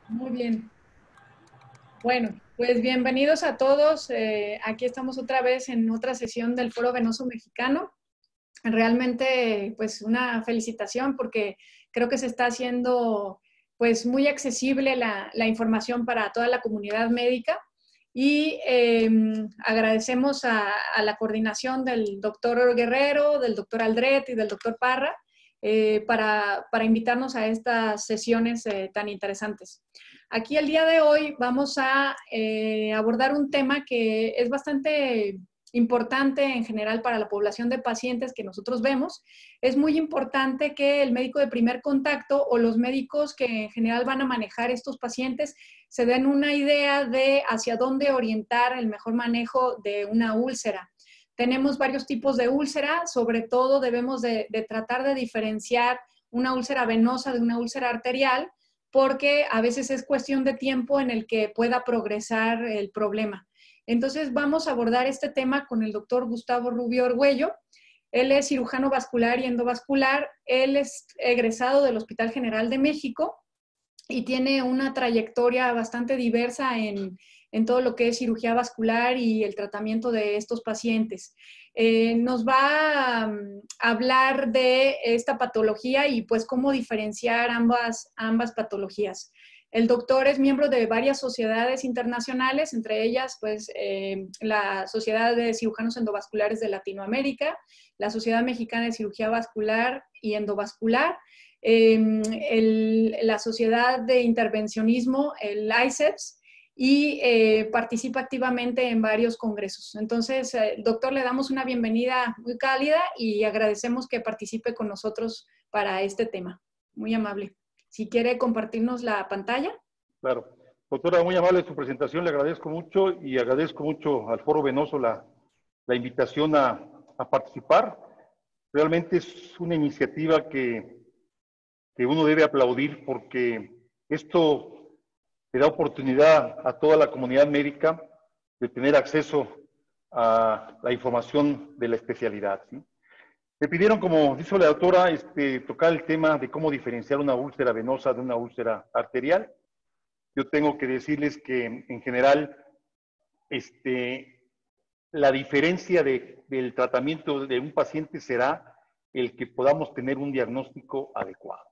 Muy bien. Bueno, pues bienvenidos a todos. Aquí estamos otra vez en otra sesión del Foro Venoso Mexicano. Realmente, pues una felicitación porque creo que se está haciendo pues muy accesible la información para toda la comunidad médica y agradecemos a la coordinación del doctor Guerrero, del doctor Aldret y del doctor Parra para invitarnos a estas sesiones tan interesantes. Aquí el día de hoy vamos a abordar un tema que es bastante importante en general para la población de pacientes que nosotros vemos. Es muy importante que el médico de primer contacto o los médicos que en general van a manejar estos pacientes se den una idea de hacia dónde orientar el mejor manejo de una úlcera. Tenemos varios tipos de úlcera, sobre todo debemos de tratar de diferenciar una úlcera venosa de una úlcera arterial, porque a veces es cuestión de tiempo en el que pueda progresar el problema. Entonces vamos a abordar este tema con el doctor Gustavo Rubio Argüello. Él es cirujano vascular y endovascular. Él es egresado del Hospital General de México y tiene una trayectoria bastante diversa en todo lo que es cirugía vascular y el tratamiento de estos pacientes. Nos va a hablar de esta patología y pues cómo diferenciar ambas patologías. El doctor es miembro de varias sociedades internacionales, entre ellas pues la Sociedad de Cirujanos Endovasculares de Latinoamérica, la Sociedad Mexicana de Cirugía Vascular y Endovascular, la Sociedad de Intervencionismo, el ICEPS, y participa activamente en varios congresos. Entonces, doctor, le damos una bienvenida muy cálida y agradecemos que participe con nosotros para este tema. Muy amable. Si quiere compartirnos la pantalla. Claro. Doctora, muy amable su presentación, le agradezco mucho y agradezco mucho al Foro Venoso la invitación a participar. Realmente es una iniciativa que uno debe aplaudir porque esto le da oportunidad a toda la comunidad médica de tener acceso a la información de la especialidad, ¿sí? Me pidieron, como dice la doctora, tocar el tema de cómo diferenciar una úlcera venosa de una úlcera arterial. Yo tengo que decirles que en general la diferencia del tratamiento de un paciente será el que podamos tener un diagnóstico adecuado.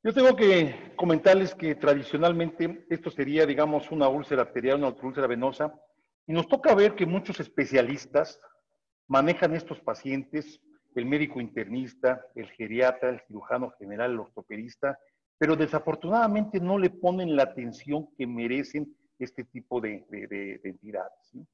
Yo tengo que comentarles que tradicionalmente esto sería, digamos, una úlcera arterial, una úlcera venosa, y nos toca ver que muchos especialistas manejan estos pacientes, el médico internista, el geriatra, el cirujano general, el ortopedista, pero desafortunadamente no le ponen la atención que merecen este tipo de entidades, ¿sí?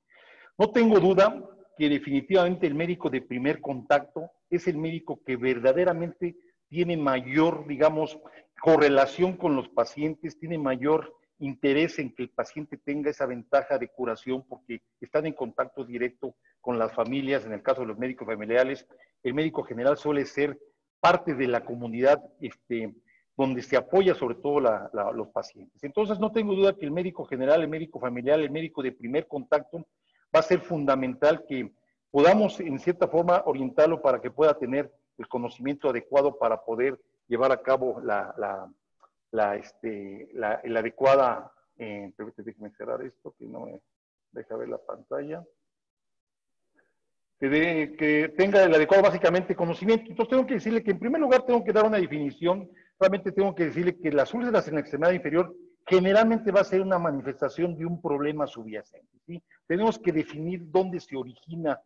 No tengo duda que definitivamente el médico de primer contacto es el médico que verdaderamente tiene mayor, digamos, correlación con los pacientes, tiene mayor interés en que el paciente tenga esa ventaja de curación porque están en contacto directo con las familias. En el caso de los médicos familiares, el médico general suele ser parte de la comunidad donde se apoya sobre todo los pacientes. Entonces no tengo duda que el médico general, el médico familiar, el médico de primer contacto va a ser fundamental que podamos en cierta forma orientarlo para que pueda tener el conocimiento adecuado para poder llevar a cabo la adecuada, déjeme cerrar esto, que no me deja ver la pantalla, que tenga el adecuado básicamente conocimiento. Entonces tengo que decirle que en primer lugar tengo que dar una definición, realmente tengo que decirle que las úlceras en la extremidad inferior generalmente va a ser una manifestación de un problema subyacente, ¿sí? Tenemos que definir dónde se origina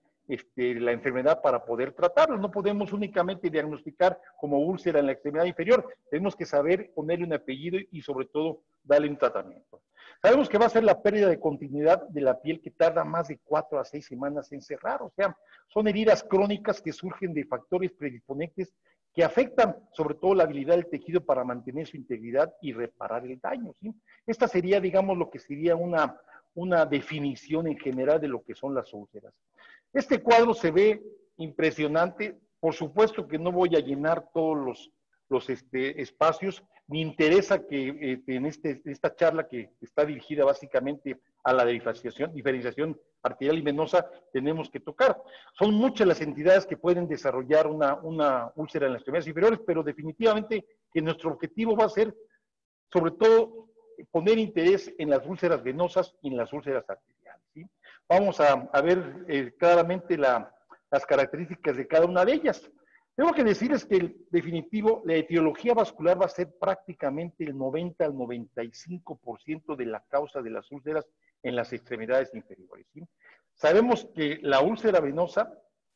la enfermedad para poder tratarlo. No podemos únicamente diagnosticar como úlcera en la extremidad inferior, tenemos que saber ponerle un apellido y sobre todo darle un tratamiento. Sabemos que va a ser la pérdida de continuidad de la piel que tarda más de 4 a 6 semanas en cerrar, o sea, son heridas crónicas que surgen de factores predisponentes que afectan sobre todo la habilidad del tejido para mantener su integridad y reparar el daño, ¿sí? Esta sería, digamos, lo que sería una definición en general de lo que son las úlceras. Este cuadro se ve impresionante. Por supuesto que no voy a llenar todos los espacios. Me interesa que en esta charla que está dirigida básicamente a la diferenciación arterial y venosa, tenemos que tocar. Son muchas las entidades que pueden desarrollar una úlcera en las extremidades inferiores, pero definitivamente que nuestro objetivo va a ser sobre todo poner interés en las úlceras venosas y en las úlceras arteriales, ¿sí? Vamos a ver claramente las características de cada una de ellas. Tengo que decirles que el definitivo, la etiología vascular va a ser prácticamente el 90 al 95% de la causa de las úlceras en las extremidades inferiores, ¿sí? Sabemos que la úlcera venosa,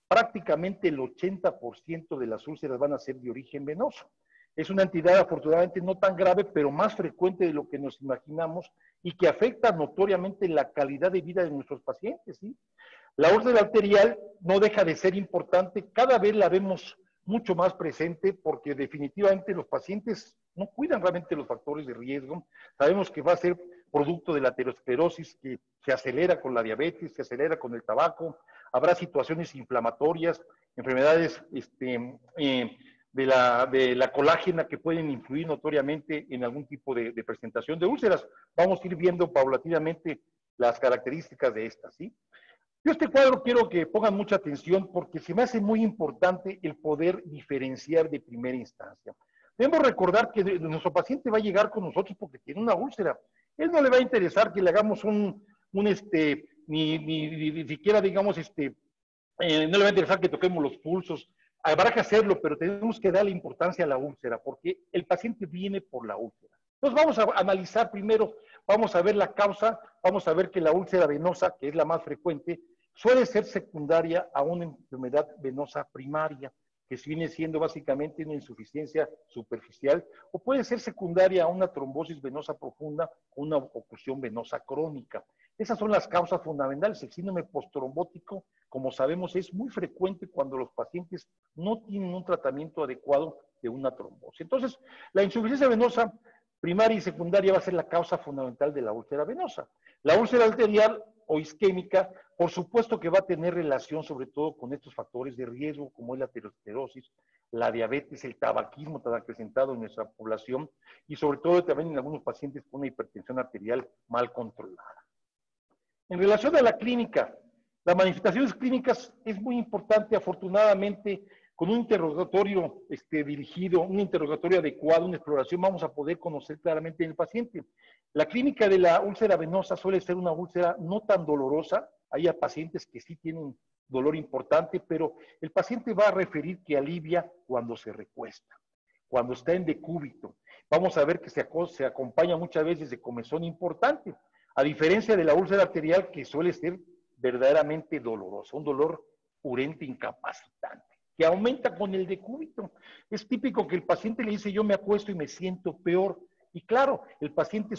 prácticamente el 80% de las úlceras van a ser de origen venoso. Es una entidad afortunadamente no tan grave, pero más frecuente de lo que nos imaginamos y que afecta notoriamente la calidad de vida de nuestros pacientes, ¿sí? La úlcera arterial no deja de ser importante, cada vez la vemos mucho más presente porque definitivamente los pacientes no cuidan realmente los factores de riesgo. Sabemos que va a ser producto de la aterosclerosis que se acelera con la diabetes, se acelera con el tabaco, habrá situaciones inflamatorias, enfermedades de la colágena que pueden influir notoriamente en algún tipo de presentación de úlceras. Vamos a ir viendo paulatinamente las características de estas, ¿sí? Yo este cuadro quiero que pongan mucha atención porque se me hace muy importante el poder diferenciar de primera instancia. Debemos recordar que nuestro paciente va a llegar con nosotros porque tiene una úlcera. Él no le va a interesar que le hagamos ni siquiera, digamos, no le va a interesar que toquemos los pulsos. Habrá que hacerlo, pero tenemos que darle importancia a la úlcera porque el paciente viene por la úlcera. Entonces vamos a analizar primero, vamos a ver la causa, vamos a ver que la úlcera venosa, que es la más frecuente, suele ser secundaria a una enfermedad venosa primaria, que viene siendo básicamente una insuficiencia superficial, o puede ser secundaria a una trombosis venosa profunda o una oclusión venosa crónica. Esas son las causas fundamentales. El síndrome postrombótico, como sabemos, es muy frecuente cuando los pacientes no tienen un tratamiento adecuado de una trombosis. Entonces, la insuficiencia venosa primaria y secundaria va a ser la causa fundamental de la úlcera venosa. La úlcera arterial o isquémica, por supuesto que va a tener relación sobre todo con estos factores de riesgo, como es la aterosclerosis, la diabetes, el tabaquismo tan acrecentado en nuestra población y sobre todo también en algunos pacientes con una hipertensión arterial mal controlada. En relación a la clínica, las manifestaciones clínicas es muy importante, afortunadamente, con un interrogatorio dirigido, un interrogatorio adecuado, una exploración, vamos a poder conocer claramente el paciente. La clínica de la úlcera venosa suele ser una úlcera no tan dolorosa, hay pacientes que sí tienen dolor importante, pero el paciente va a referir que alivia cuando se recuesta, cuando está en decúbito. Vamos a ver que se acompaña muchas veces de comezón importante, a diferencia de la úlcera arterial que suele ser verdaderamente dolorosa, un dolor urente incapacitante, que aumenta con el decúbito. Es típico que el paciente le dice, yo me acuesto y me siento peor. Y claro, el paciente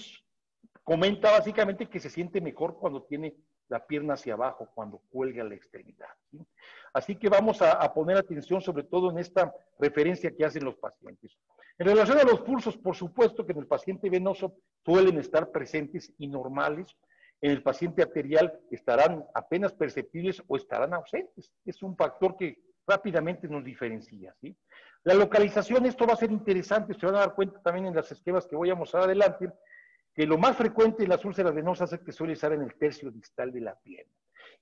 comenta básicamente que se siente mejor cuando tiene la pierna hacia abajo, cuando cuelga la extremidad, ¿sí? Así que vamos a poner atención sobre todo en esta referencia que hacen los pacientes. En relación a los pulsos, por supuesto que en el paciente venoso suelen estar presentes y normales. En el paciente arterial estarán apenas perceptibles o estarán ausentes. Es un factor que rápidamente nos diferencia, ¿sí? La localización, esto va a ser interesante, se van a dar cuenta también en las esquemas que voy a mostrar adelante, que lo más frecuente en las úlceras venosas es que suele estar en el tercio distal de la pierna.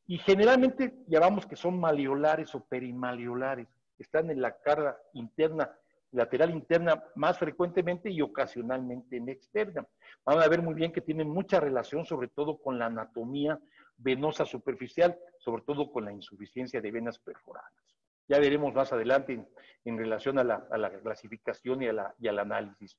Y generalmente llamamos que son maleolares o perimaleolares, están en la cara interna, lateral interna más frecuentemente y ocasionalmente en externa. Van a ver muy bien que tienen mucha relación sobre todo con la anatomía venosa superficial, sobre todo con la insuficiencia de venas perforadas. Ya veremos más adelante en relación a la clasificación y al análisis.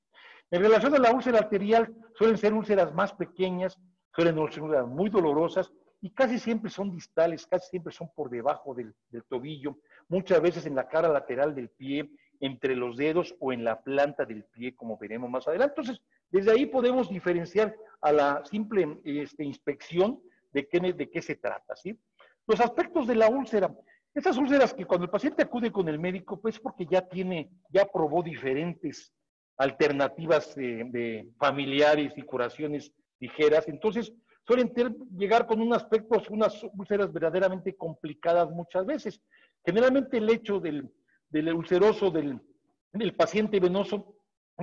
En relación a la úlcera arterial, suelen ser úlceras más pequeñas, suelen ser úlceras muy dolorosas y casi siempre son distales, casi siempre son por debajo del tobillo, muchas veces en la cara lateral del pie, entre los dedos o en la planta del pie, como veremos más adelante. Entonces, desde ahí podemos diferenciar a la simple inspección de qué se trata, ¿sí? Los aspectos de la úlcera. Estas úlceras que cuando el paciente acude con el médico, pues porque ya probó diferentes alternativas de familiares y curaciones ligeras, entonces suelen llegar con un aspecto, unas úlceras verdaderamente complicadas muchas veces. Generalmente el hecho del ulceroso, del paciente venoso,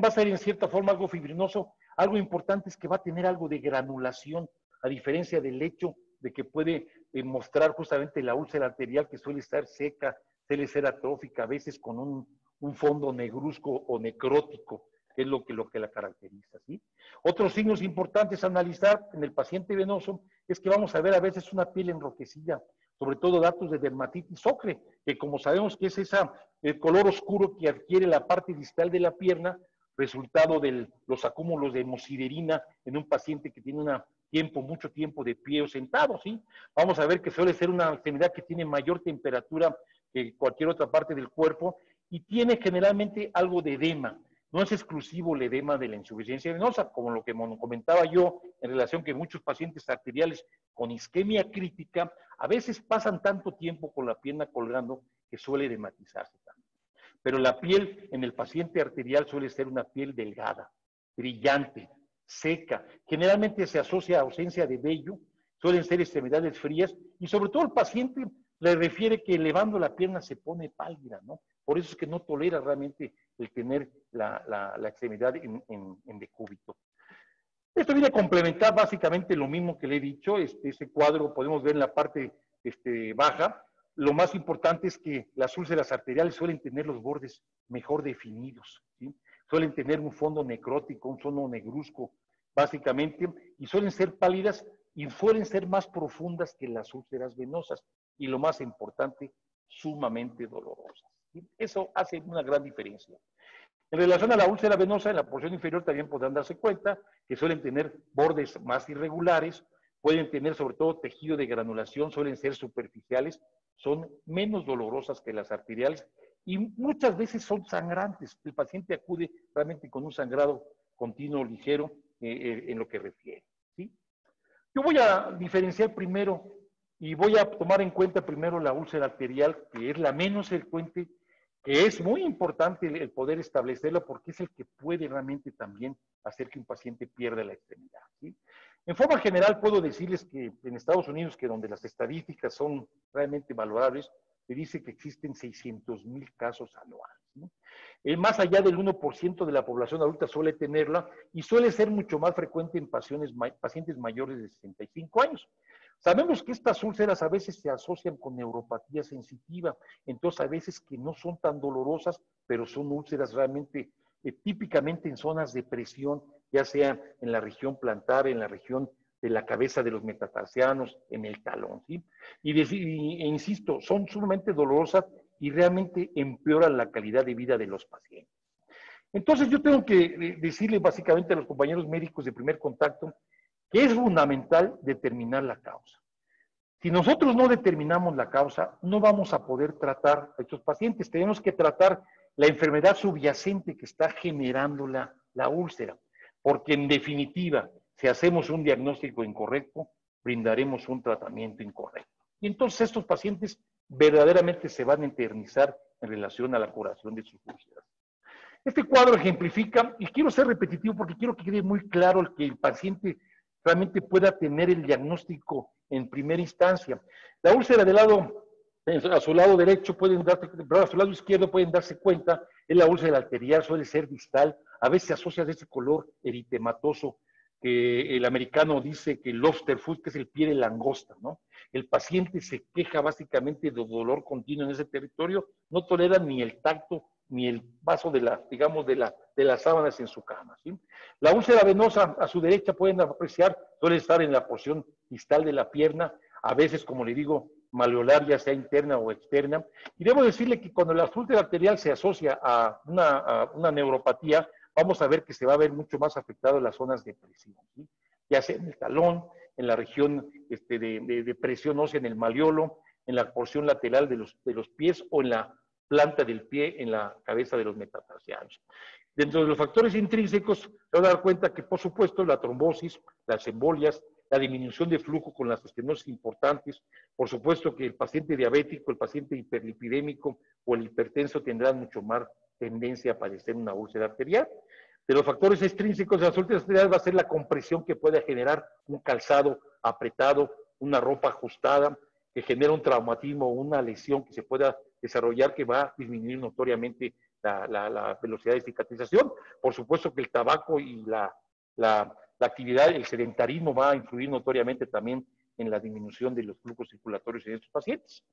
va a ser en cierta forma algo fibrinoso. Algo importante es que va a tener algo de granulación, a diferencia del hecho de que puede mostrar justamente la úlcera arterial que suele estar seca, suele ser atrófica, a veces con un fondo negruzco o necrótico. que es lo que la caracteriza, ¿sí? Otros signos importantes a analizar en el paciente venoso es que vamos a ver a veces una piel enrojecida, sobre todo datos de dermatitis ocre, que como sabemos que es el color oscuro que adquiere la parte distal de la pierna, resultado de los acúmulos de hemosiderina en un paciente que tiene mucho tiempo de pie o sentado, ¿sí? Vamos a ver que suele ser una enfermedad que tiene mayor temperatura que cualquier otra parte del cuerpo y tiene generalmente algo de edema. No es exclusivo el edema de la insuficiencia venosa, como lo que comentaba yo en relación que muchos pacientes arteriales con isquemia crítica a veces pasan tanto tiempo con la pierna colgando que suele edematizarse también. Pero la piel en el paciente arterial suele ser una piel delgada, brillante, seca. Generalmente se asocia a ausencia de vello, suelen ser extremidades frías y sobre todo el paciente le refiere que elevando la pierna se pone pálida, ¿no? Por eso es que no tolera realmente el tener la extremidad en decúbito. Esto viene a complementar básicamente lo mismo que le he dicho. Ese cuadro podemos ver en la parte baja. Lo más importante es que las úlceras arteriales suelen tener los bordes mejor definidos, ¿sí? Suelen tener un fondo necrótico, un fondo negruzco, básicamente, y suelen ser pálidas y suelen ser más profundas que las úlceras venosas. Y lo más importante, sumamente dolorosas, ¿sí? Eso hace una gran diferencia. En relación a la úlcera venosa, en la porción inferior también podrán darse cuenta que suelen tener bordes más irregulares, pueden tener sobre todo tejido de granulación, suelen ser superficiales, son menos dolorosas que las arteriales y muchas veces son sangrantes. El paciente acude realmente con un sangrado continuo, ligero, en lo que refiere, ¿sí? Yo voy a diferenciar primero y voy a tomar en cuenta primero la úlcera arterial, que es la menos frecuente, que es muy importante el poder establecerlo porque es el que puede realmente también hacer que un paciente pierda la extremidad, ¿sí? En forma general puedo decirles que en Estados Unidos, que donde las estadísticas son realmente valorables, se dice que existen 600,000 casos anuales, ¿no? Más allá del 1% de la población adulta suele tenerla y suele ser mucho más frecuente en pacientes mayores de 65 años. Sabemos que estas úlceras a veces se asocian con neuropatía sensitiva, entonces a veces que no son tan dolorosas, pero son úlceras realmente típicamente en zonas de presión, ya sea en la región plantar, en la región de la cabeza de los metatarsianos, en el talón, ¿sí? E insisto, son sumamente dolorosas y realmente empeoran la calidad de vida de los pacientes. Entonces yo tengo que decirle básicamente a los compañeros médicos de primer contacto que es fundamental determinar la causa. Si nosotros no determinamos la causa, no vamos a poder tratar a estos pacientes. Tenemos que tratar la enfermedad subyacente que está generando la úlcera, porque en definitiva, si hacemos un diagnóstico incorrecto, brindaremos un tratamiento incorrecto. Y entonces estos pacientes verdaderamente se van a eternizar en relación a la curación de sus úlceras. Este cuadro ejemplifica, y quiero ser repetitivo porque quiero que quede muy claro el que el paciente realmente pueda tener el diagnóstico en primera instancia. La úlcera del lado, a su lado derecho a su lado izquierdo pueden darse cuenta, es la úlcera arterial, suele ser distal, a veces se asocia a ese color eritematoso que el americano dice que el lobster foot, que es el pie de langosta, ¿no? El paciente se queja básicamente de dolor continuo en ese territorio, no tolera ni el tacto ni el paso de las sábanas en su cama, ¿sí? La úlcera venosa a su derecha pueden apreciar, suele estar en la porción distal de la pierna, a veces, como le digo, maleolar, ya sea interna o externa. Y debo decirle que cuando la úlcera arterial se asocia a una neuropatía, vamos a ver que se va a ver mucho más afectado en las zonas de presión, ¿sí? Ya sea en el talón, en la región de presión ósea en el maleolo, en la porción lateral de los pies o en la planta del pie en la cabeza de los metatarsianos. Dentro de los factores intrínsecos, se van a dar cuenta que, por supuesto, la trombosis, las embolias, la disminución de flujo con las estenosis importantes, por supuesto que el paciente diabético, el paciente hiperlipidémico o el hipertenso tendrán mucho más tendencia a padecer una úlcera arterial. De los factores extrínsecos de las úlceras arteriales va a ser la compresión que puede generar un calzado apretado, una ropa ajustada, que genera un traumatismo o una lesión que se pueda desarrollar que va a disminuir notoriamente la velocidad de cicatrización. Por supuesto que el tabaco y la actividad, el sedentarismo va a influir notoriamente también en la disminución de los flujos circulatorios en estos pacientes.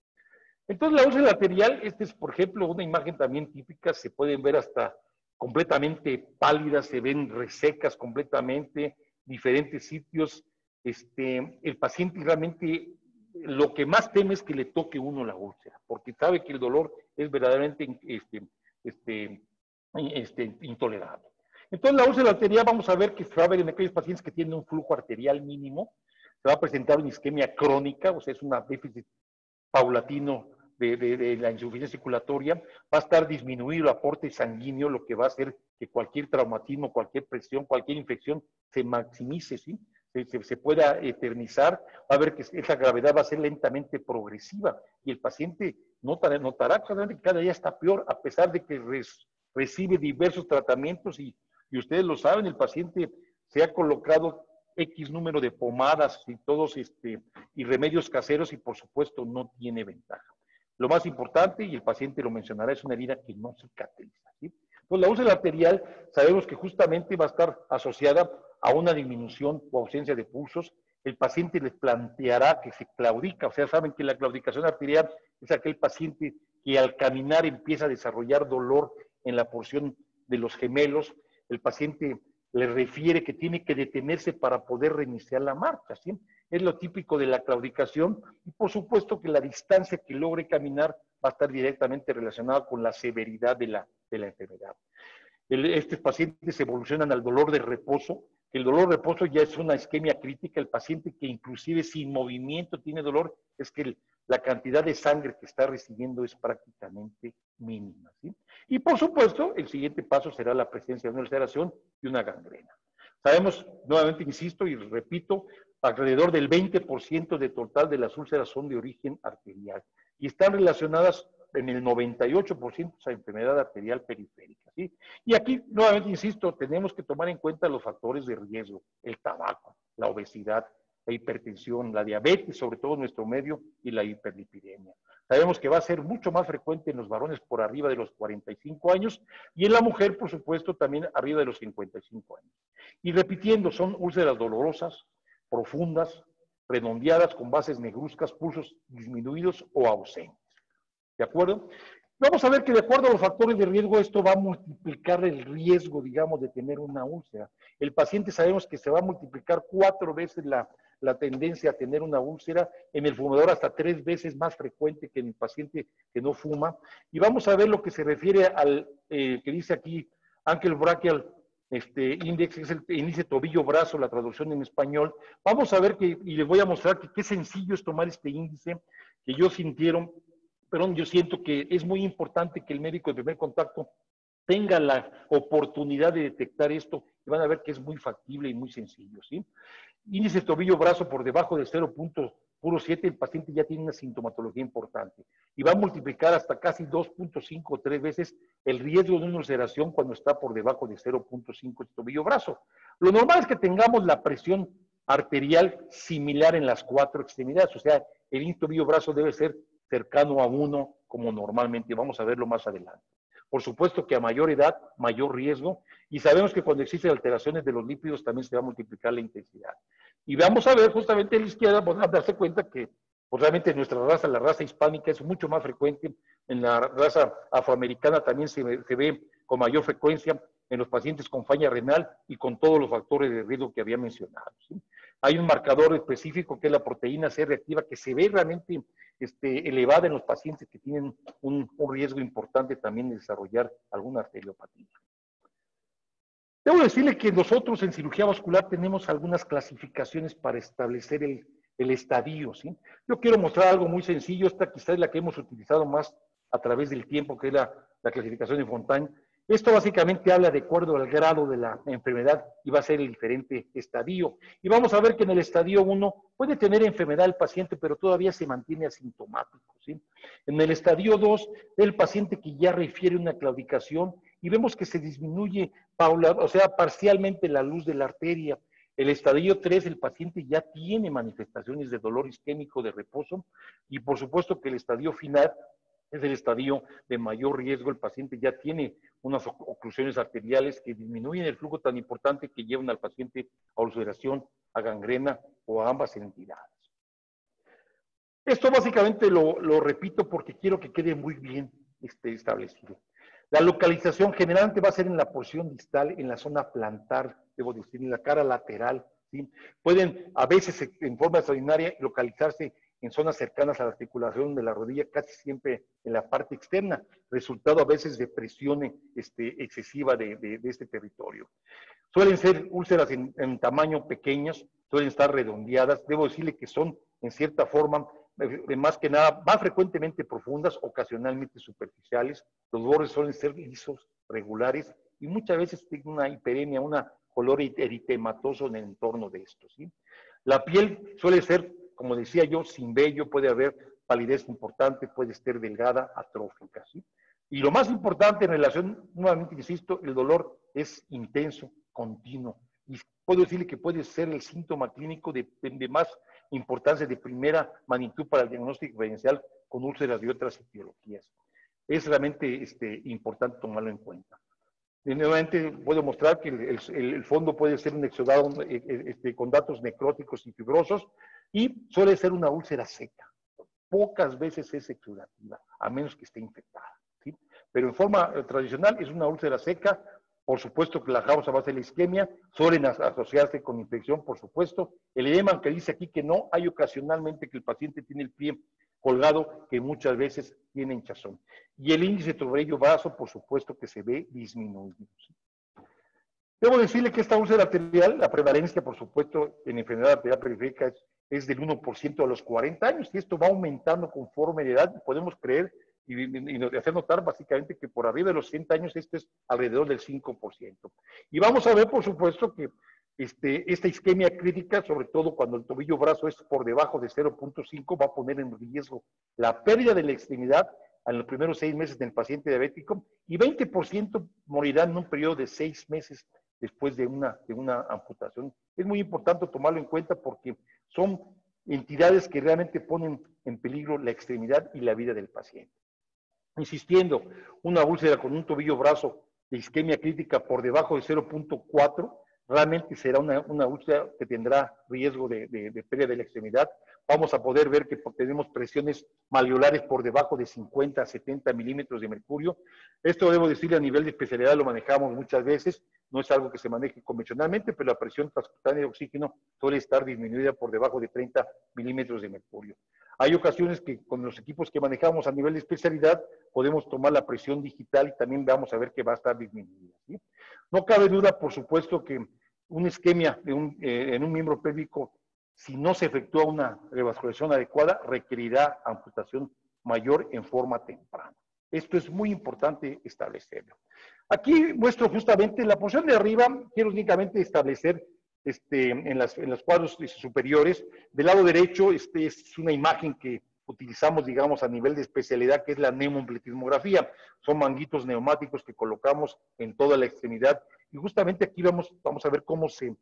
Entonces la úlcera arterial, esta es por ejemplo una imagen también típica, se pueden ver hasta completamente pálidas, se ven resecas completamente, diferentes sitios. El paciente realmente lo que más teme es que le toque uno la úlcera, porque sabe que el dolor es verdaderamente intolerable. Entonces, la úlcera arterial vamos a ver que se va a ver en aquellos pacientes que tienen un flujo arterial mínimo, se va a presentar una isquemia crónica, o sea, es un déficit paulatino de la insuficiencia circulatoria, va a estar disminuido el aporte sanguíneo, lo que va a hacer que cualquier traumatismo, cualquier presión, cualquier infección se maximice, ¿sí? Se pueda eternizar, va a ver que esa gravedad va a ser lentamente progresiva y el paciente notará claramente que cada día está peor, a pesar de que recibe diversos tratamientos y ustedes lo saben, el paciente se ha colocado X número de pomadas y todos y remedios caseros y por supuesto no tiene ventaja. Lo más importante, y el paciente lo mencionará, es una herida que no cicatriza, ¿sí? Pues la úlcera arterial sabemos que justamente va a estar asociada a una disminución o ausencia de pulsos. El paciente les planteará que se claudica, o sea, saben que la claudicación arterial es aquel paciente que al caminar empieza a desarrollar dolor en la porción de los gemelos. El paciente le refiere que tiene que detenerse para poder reiniciar la marcha, ¿sí? Es lo típico de la claudicación y por supuesto que la distancia que logre caminar va a estar directamente relacionada con la severidad de la enfermedad. Estos pacientes evolucionan al dolor de reposo. El dolor de reposo ya es una isquemia crítica. El paciente que inclusive sin movimiento tiene dolor, es que la cantidad de sangre que está recibiendo es prácticamente mínima, ¿sí? Y por supuesto, el siguiente paso será la presencia de una ulceración y una gangrena. Sabemos, nuevamente insisto y repito, alrededor del 20% de total de las úlceras son de origen arterial y están relacionadas en el 98% a enfermedad arterial periférica, ¿sí? Y aquí, nuevamente insisto, tenemos que tomar en cuenta los factores de riesgo, el tabaco, la obesidad, la hipertensión, la diabetes, sobre todo en nuestro medio, y la hiperlipidemia. Sabemos que va a ser mucho más frecuente en los varones por arriba de los 45 años y en la mujer, por supuesto, también arriba de los 55 años. Y repitiendo, son úlceras dolorosas, profundas, redondeadas, con bases negruzcas, pulsos disminuidos o ausentes. ¿De acuerdo? Vamos a ver que de acuerdo a los factores de riesgo, esto va a multiplicar el riesgo, digamos, de tener una úlcera. El paciente sabemos que se va a multiplicar 4 veces la tendencia a tener una úlcera, en el fumador hasta 3 veces más frecuente que en el paciente que no fuma. Y vamos a ver lo que se refiere al que dice aquí Ankle Brachial Index, es el índice tobillo-brazo, la traducción en español. Vamos a ver y les voy a mostrar que qué sencillo es tomar este índice, que yo siento que es muy importante que el médico de primer contacto tenga la oportunidad de detectar esto y van a ver que es muy factible y muy sencillo, ¿sí? Índice tobillo-brazo por debajo de 0.07, el paciente ya tiene una sintomatología importante y va a multiplicar hasta casi 2.5 o 3 veces el riesgo de una ulceración cuando está por debajo de 0.5 el tobillo-brazo. Lo normal es que tengamos la presión arterial similar en las 4 extremidades, o sea, el índice tobillo-brazo debe ser cercano a 1 como normalmente, vamos a verlo más adelante. Por supuesto que a mayor edad, mayor riesgo, y sabemos que cuando existen alteraciones de los lípidos también se va a multiplicar la intensidad. Y vamos a ver justamente en la izquierda, van a darse cuenta que pues realmente nuestra raza, la raza hispánica, es mucho más frecuente, en la raza afroamericana también se ve con mayor frecuencia, en los pacientes con falla renal y con todos los factores de riesgo que había mencionado, ¿sí? Hay un marcador específico que es la proteína C reactiva que se ve realmente elevada en los pacientes que tienen un riesgo importante también de desarrollar alguna arteriopatía. Debo decirle que nosotros en cirugía vascular tenemos algunas clasificaciones para establecer el estadio, ¿sí? Yo quiero mostrar algo muy sencillo, esta quizás es la que hemos utilizado más a través del tiempo, que es la clasificación de Fontaine. Esto básicamente habla de acuerdo al grado de la enfermedad y va a ser el diferente estadio. Y vamos a ver que en el estadio 1 puede tener enfermedad el paciente, pero todavía se mantiene asintomático, ¿sí? En el estadio 2, el paciente que ya refiere una claudicación y vemos que se disminuye, parcialmente la luz de la arteria. El estadio 3, el paciente ya tiene manifestaciones de dolor isquémico de reposo y por supuesto que el estadio final es el estadio de mayor riesgo, el paciente ya tiene unas oclusiones arteriales que disminuyen el flujo tan importante que llevan al paciente a ulceración, a gangrena o a ambas entidades. Esto básicamente lo repito porque quiero que quede muy bien establecido. La localización generalmente va a ser en la porción distal, en la zona plantar, debo decir, en la cara lateral, ¿sí? Pueden a veces en forma extraordinaria localizarse en zonas cercanas a la articulación de la rodilla, casi siempre en la parte externa, resultado a veces de presión excesiva de este territorio. Suelen ser úlceras en tamaño pequeños, suelen estar redondeadas, debo decirle que son en cierta forma, más que nada, más frecuentemente profundas, ocasionalmente superficiales, los bordes suelen ser lisos, regulares, y muchas veces tienen una hiperemia, un color eritematoso en el entorno de estos, ¿sí? La piel suele ser, como decía yo, sin vello, puede haber palidez importante, puede ser delgada, atrófica, ¿sí? Y lo más importante en relación, nuevamente insisto, el dolor es intenso, continuo. Y puedo decirle que puede ser el síntoma clínico de más importancia, de primera magnitud para el diagnóstico diferencial con úlceras de otras etiologías. Es realmente importante tomarlo en cuenta. Y nuevamente puedo mostrar que el fondo puede ser un exudado con datos necróticos y fibrosos y suele ser una úlcera seca. Pocas veces es exudativa, a menos que esté infectada, ¿sí? Pero en forma tradicional es una úlcera seca. Por supuesto que la causa va a ser la isquemia, suelen asociarse con infección, por supuesto. El edema que dice aquí que no, hay ocasionalmente que el paciente tiene el pie colgado, que muchas veces tiene hinchazón. Y el índice tobillo-brazo, por supuesto que se ve disminuido. Debo decirle que esta úlcera arterial, la prevalencia, por supuesto, en enfermedad arterial periférica es del 1% a los 40 años, y esto va aumentando conforme la edad. Podemos creer y hacer notar básicamente que por arriba de los 100 años esto es alrededor del 5%. Y vamos a ver, por supuesto, que esta isquemia crítica, sobre todo cuando el tobillo-brazo es por debajo de 0.5, va a poner en riesgo la pérdida de la extremidad en los primeros 6 meses del paciente diabético, y 20% morirán en un periodo de 6 meses después de una amputación. Es muy importante tomarlo en cuenta porque son entidades que realmente ponen en peligro la extremidad y la vida del paciente. Insistiendo, una úlcera con un tobillo-brazo de isquemia crítica por debajo de 0.4 realmente será una úlcera que tendrá riesgo de pérdida de la extremidad. Vamos a poder ver que tenemos presiones malleolares por debajo de 50 a 70 milímetros de mercurio. Esto debo decirle a nivel de especialidad, lo manejamos muchas veces, no es algo que se maneje convencionalmente, pero la presión transcutánea de oxígeno suele estar disminuida por debajo de 30 milímetros de mercurio. Hay ocasiones que con los equipos que manejamos a nivel de especialidad podemos tomar la presión digital y también vamos a ver que va a estar disminuida, ¿sí? No cabe duda, por supuesto, que una isquemia en un miembro pélvico, si no se efectúa una revascularización adecuada, requerirá amputación mayor en forma temprana. Esto es muy importante establecerlo. Aquí muestro justamente en la porción de arriba, quiero únicamente establecer en los cuadros superiores. Del lado derecho, es una imagen que utilizamos, digamos, a nivel de especialidad, que es la neumoempletismografía. Son manguitos neumáticos que colocamos en toda la extremidad. Y justamente aquí vamos a ver cómo se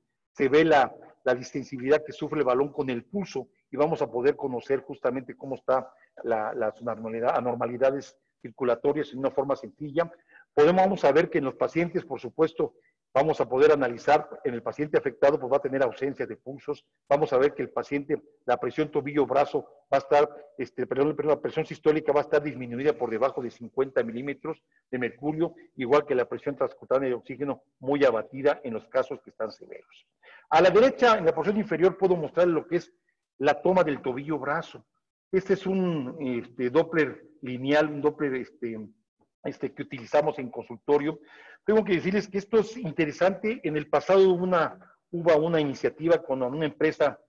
ve la distensibilidad que sufre el balón con el pulso, y vamos a poder conocer justamente cómo están las anormalidades circulatorias en una forma sencilla. Vamos a ver que en los pacientes, por supuesto, vamos a poder analizar, en el paciente afectado, pues va a tener ausencia de pulsos. Vamos a ver que el paciente, la presión tobillo-brazo va a estar, la presión sistólica va a estar disminuida por debajo de 50 milímetros de mercurio, igual que la presión transcutánea de oxígeno muy abatida en los casos que están severos. A la derecha, en la porción inferior, puedo mostrar lo que es la toma del tobillo-brazo. Este es un Doppler lineal, un Doppler que utilizamos en consultorio. Tengo que decirles que esto es interesante. En el pasado hubo una iniciativa con una empresa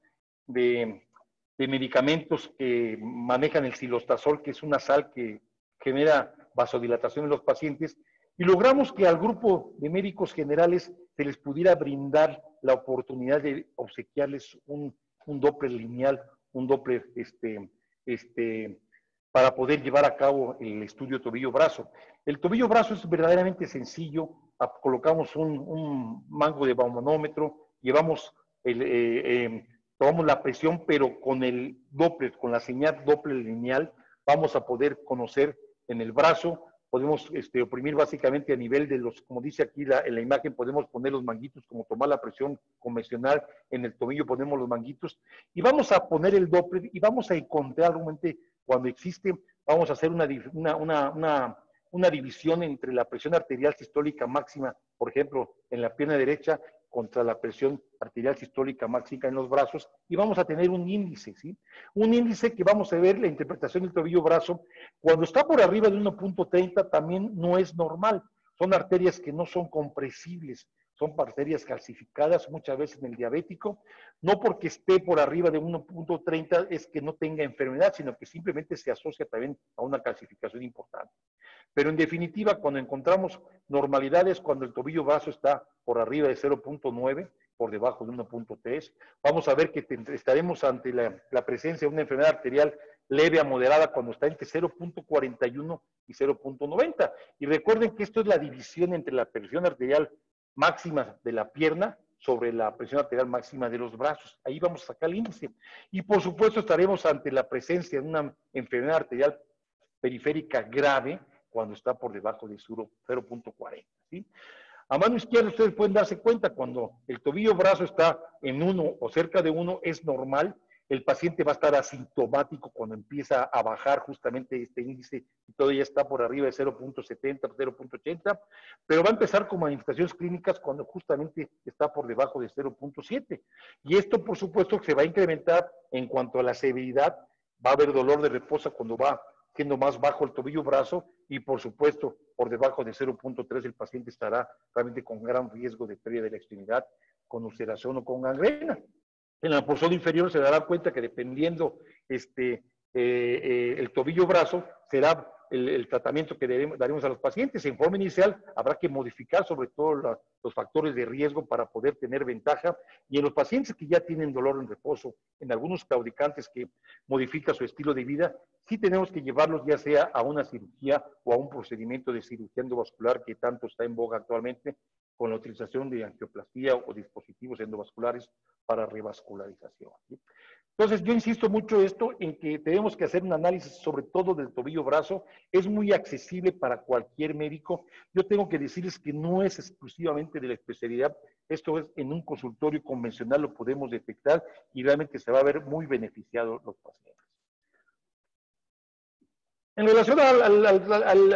de medicamentos que manejan el cilostazol, que es una sal que genera vasodilatación en los pacientes, y logramos que al grupo de médicos generales se les pudiera brindar la oportunidad de obsequiarles un Doppler lineal, un Doppler para poder llevar a cabo el estudio tobillo-brazo. El tobillo-brazo es verdaderamente sencillo. Colocamos un mango de baumanómetro, tomamos la presión, pero con el Doppler, con la señal Doppler lineal, vamos a poder conocer en el brazo. Podemos oprimir básicamente a nivel de los, como dice aquí en la imagen, podemos poner los manguitos, como tomar la presión convencional. En el tobillo ponemos los manguitos y vamos a poner el Doppler y vamos a encontrar realmente, cuando existe, vamos a hacer una una división entre la presión arterial sistólica máxima, por ejemplo, en la pierna derecha, contra la presión arterial sistólica máxima en los brazos, y vamos a tener un índice, ¿sí? Un índice que vamos a ver la interpretación del tobillo-brazo. Cuando está por arriba de 1.30 también no es normal. Son arterias que no son compresibles, son arterias calcificadas muchas veces en el diabético. No porque esté por arriba de 1.30 es que no tenga enfermedad, sino que simplemente se asocia también a una calcificación importante. Pero en definitiva, cuando encontramos normalidades, cuando el tobillo-brazo está por arriba de 0.9, por debajo de 1.3, vamos a ver que estaremos ante la presencia de una enfermedad arterial leve a moderada cuando está entre 0.41 y 0.90. Y recuerden que esto es la división entre la presión arterial máxima de la pierna sobre la presión arterial máxima de los brazos. Ahí vamos a sacar el índice. Y por supuesto estaremos ante la presencia de una enfermedad arterial periférica grave cuando está por debajo de 0.40. ¿Sí? A mano izquierda ustedes pueden darse cuenta cuando el tobillo-brazo está en 1 o cerca de 1 es normal. El paciente va a estar asintomático cuando empieza a bajar justamente este índice y todavía está por arriba de 0.70, 0.80, pero va a empezar con manifestaciones clínicas cuando justamente está por debajo de 0.7. Y esto, por supuesto, se va a incrementar en cuanto a la severidad. Va a haber dolor de reposo cuando va siendo más bajo el tobillo-brazo y, por supuesto, por debajo de 0.3 el paciente estará realmente con gran riesgo de pérdida de la extremidad, con ulceración o con gangrena. En la porción inferior se dará cuenta que dependiendo el tobillo-brazo será el tratamiento que daremos a los pacientes. En forma inicial habrá que modificar sobre todo los factores de riesgo para poder tener ventaja, y en los pacientes que ya tienen dolor en reposo, en algunos claudicantes que modifican su estilo de vida, sí tenemos que llevarlos ya sea a una cirugía o a un procedimiento de cirugía endovascular que tanto está en boga actualmente, con la utilización de angioplastía o dispositivos endovasculares para revascularización. ¿Sí? Entonces, yo insisto mucho esto en que tenemos que hacer un análisis sobre todo del tobillo-brazo. Es muy accesible para cualquier médico. Yo tengo que decirles que no es exclusivamente de la especialidad. Esto es en un consultorio convencional lo podemos detectar y realmente se va a ver muy beneficiados los pacientes. En relación a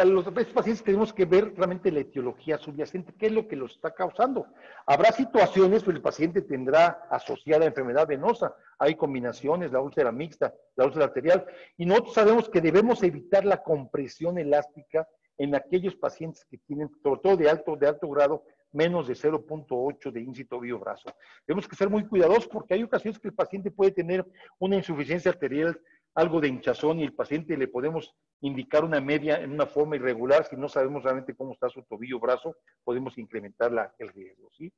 los pacientes tenemos que ver realmente la etiología subyacente, qué es lo que los está causando. Habrá situaciones donde el paciente tendrá asociada enfermedad venosa, hay combinaciones, la úlcera mixta, la úlcera arterial, y nosotros sabemos que debemos evitar la compresión elástica en aquellos pacientes que tienen, sobre todo de alto grado, menos de 0.8 de índice tobillo-brazo. Tenemos que ser muy cuidadosos porque hay ocasiones que el paciente puede tener una insuficiencia arterial, algo de hinchazón, y el paciente le podemos indicar una media en una forma irregular. Si no sabemos realmente cómo está su tobillo-brazo, podemos incrementar el riesgo, ¿sí?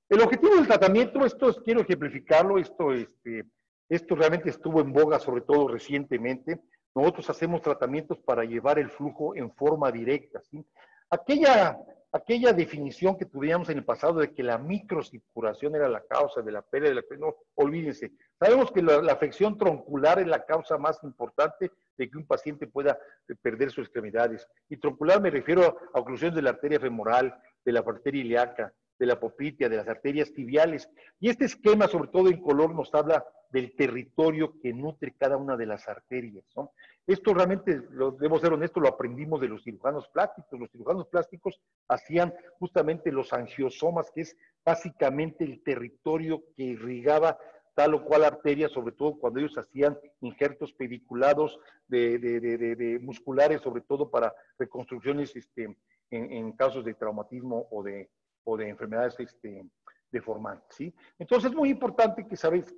El objetivo del tratamiento, quiero ejemplificarlo, esto realmente estuvo en boga, sobre todo recientemente. Nosotros hacemos tratamientos para llevar el flujo en forma directa, ¿sí? Aquella definición que tuvimos en el pasado de que la microcirculación era la causa de la pérdida de la presión, no, olvídense. Sabemos que la afección troncular es la causa más importante de que un paciente pueda perder sus extremidades. Y troncular me refiero a oclusión de la arteria femoral, de la arteria ilíaca, de la poplitea, de las arterias tibiales. Y este esquema, sobre todo en color, nos habla del territorio que nutre cada una de las arterias, ¿no? Esto realmente, debo ser honesto, lo aprendimos de los cirujanos plásticos. Los cirujanos plásticos hacían justamente los angiosomas, que es básicamente el territorio que irrigaba tal o cual arteria, sobre todo cuando ellos hacían injertos pediculados de musculares, sobre todo para reconstrucciones en casos de traumatismo o de enfermedades deformantes, ¿sí? Entonces es muy importante que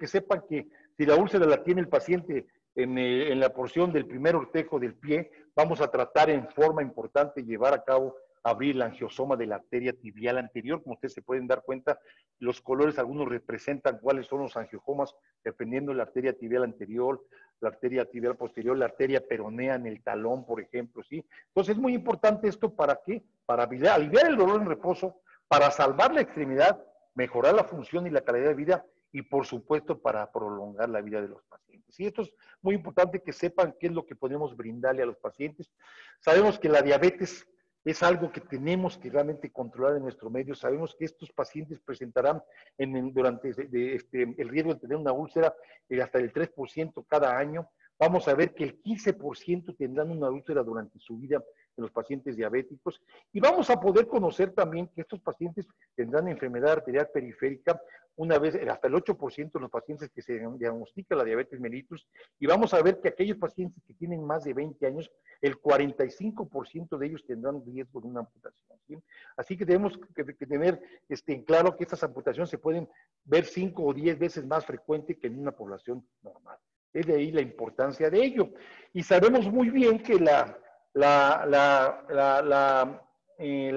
sepan que si la úlcera la tiene el paciente en la porción del primer ortejo del pie, vamos a tratar en forma importante llevar a cabo abrir el angiosoma de la arteria tibial anterior. Como ustedes se pueden dar cuenta, los colores, algunos representan cuáles son los angiojomas, dependiendo de la arteria tibial anterior, la arteria tibial posterior, la arteria peronea en el talón, por ejemplo, ¿sí? Entonces es muy importante esto, ¿para qué? Para aliviar el dolor en reposo, para salvar la extremidad, mejorar la función y la calidad de vida, y por supuesto para prolongar la vida de los pacientes. Y esto es muy importante que sepan qué es lo que podemos brindarle a los pacientes. Sabemos que la diabetes es algo que tenemos que realmente controlar en nuestro medio. Sabemos que estos pacientes presentarán durante el riesgo de tener una úlcera hasta el 3% cada año. Vamos a ver que el 15% tendrán una úlcera durante su vida en los pacientes diabéticos. Y vamos a poder conocer también que estos pacientes tendrán enfermedad arterial periférica una vez, hasta el 8% de los pacientes que se diagnostica la diabetes mellitus, y vamos a ver que aquellos pacientes que tienen más de 20 años, el 45% de ellos tendrán riesgo de una amputación, ¿sí? Así que tenemos que tener en claro que estas amputaciones se pueden ver 5 o 10 veces más frecuente que en una población normal. Es de ahí la importancia de ello. Y sabemos muy bien que la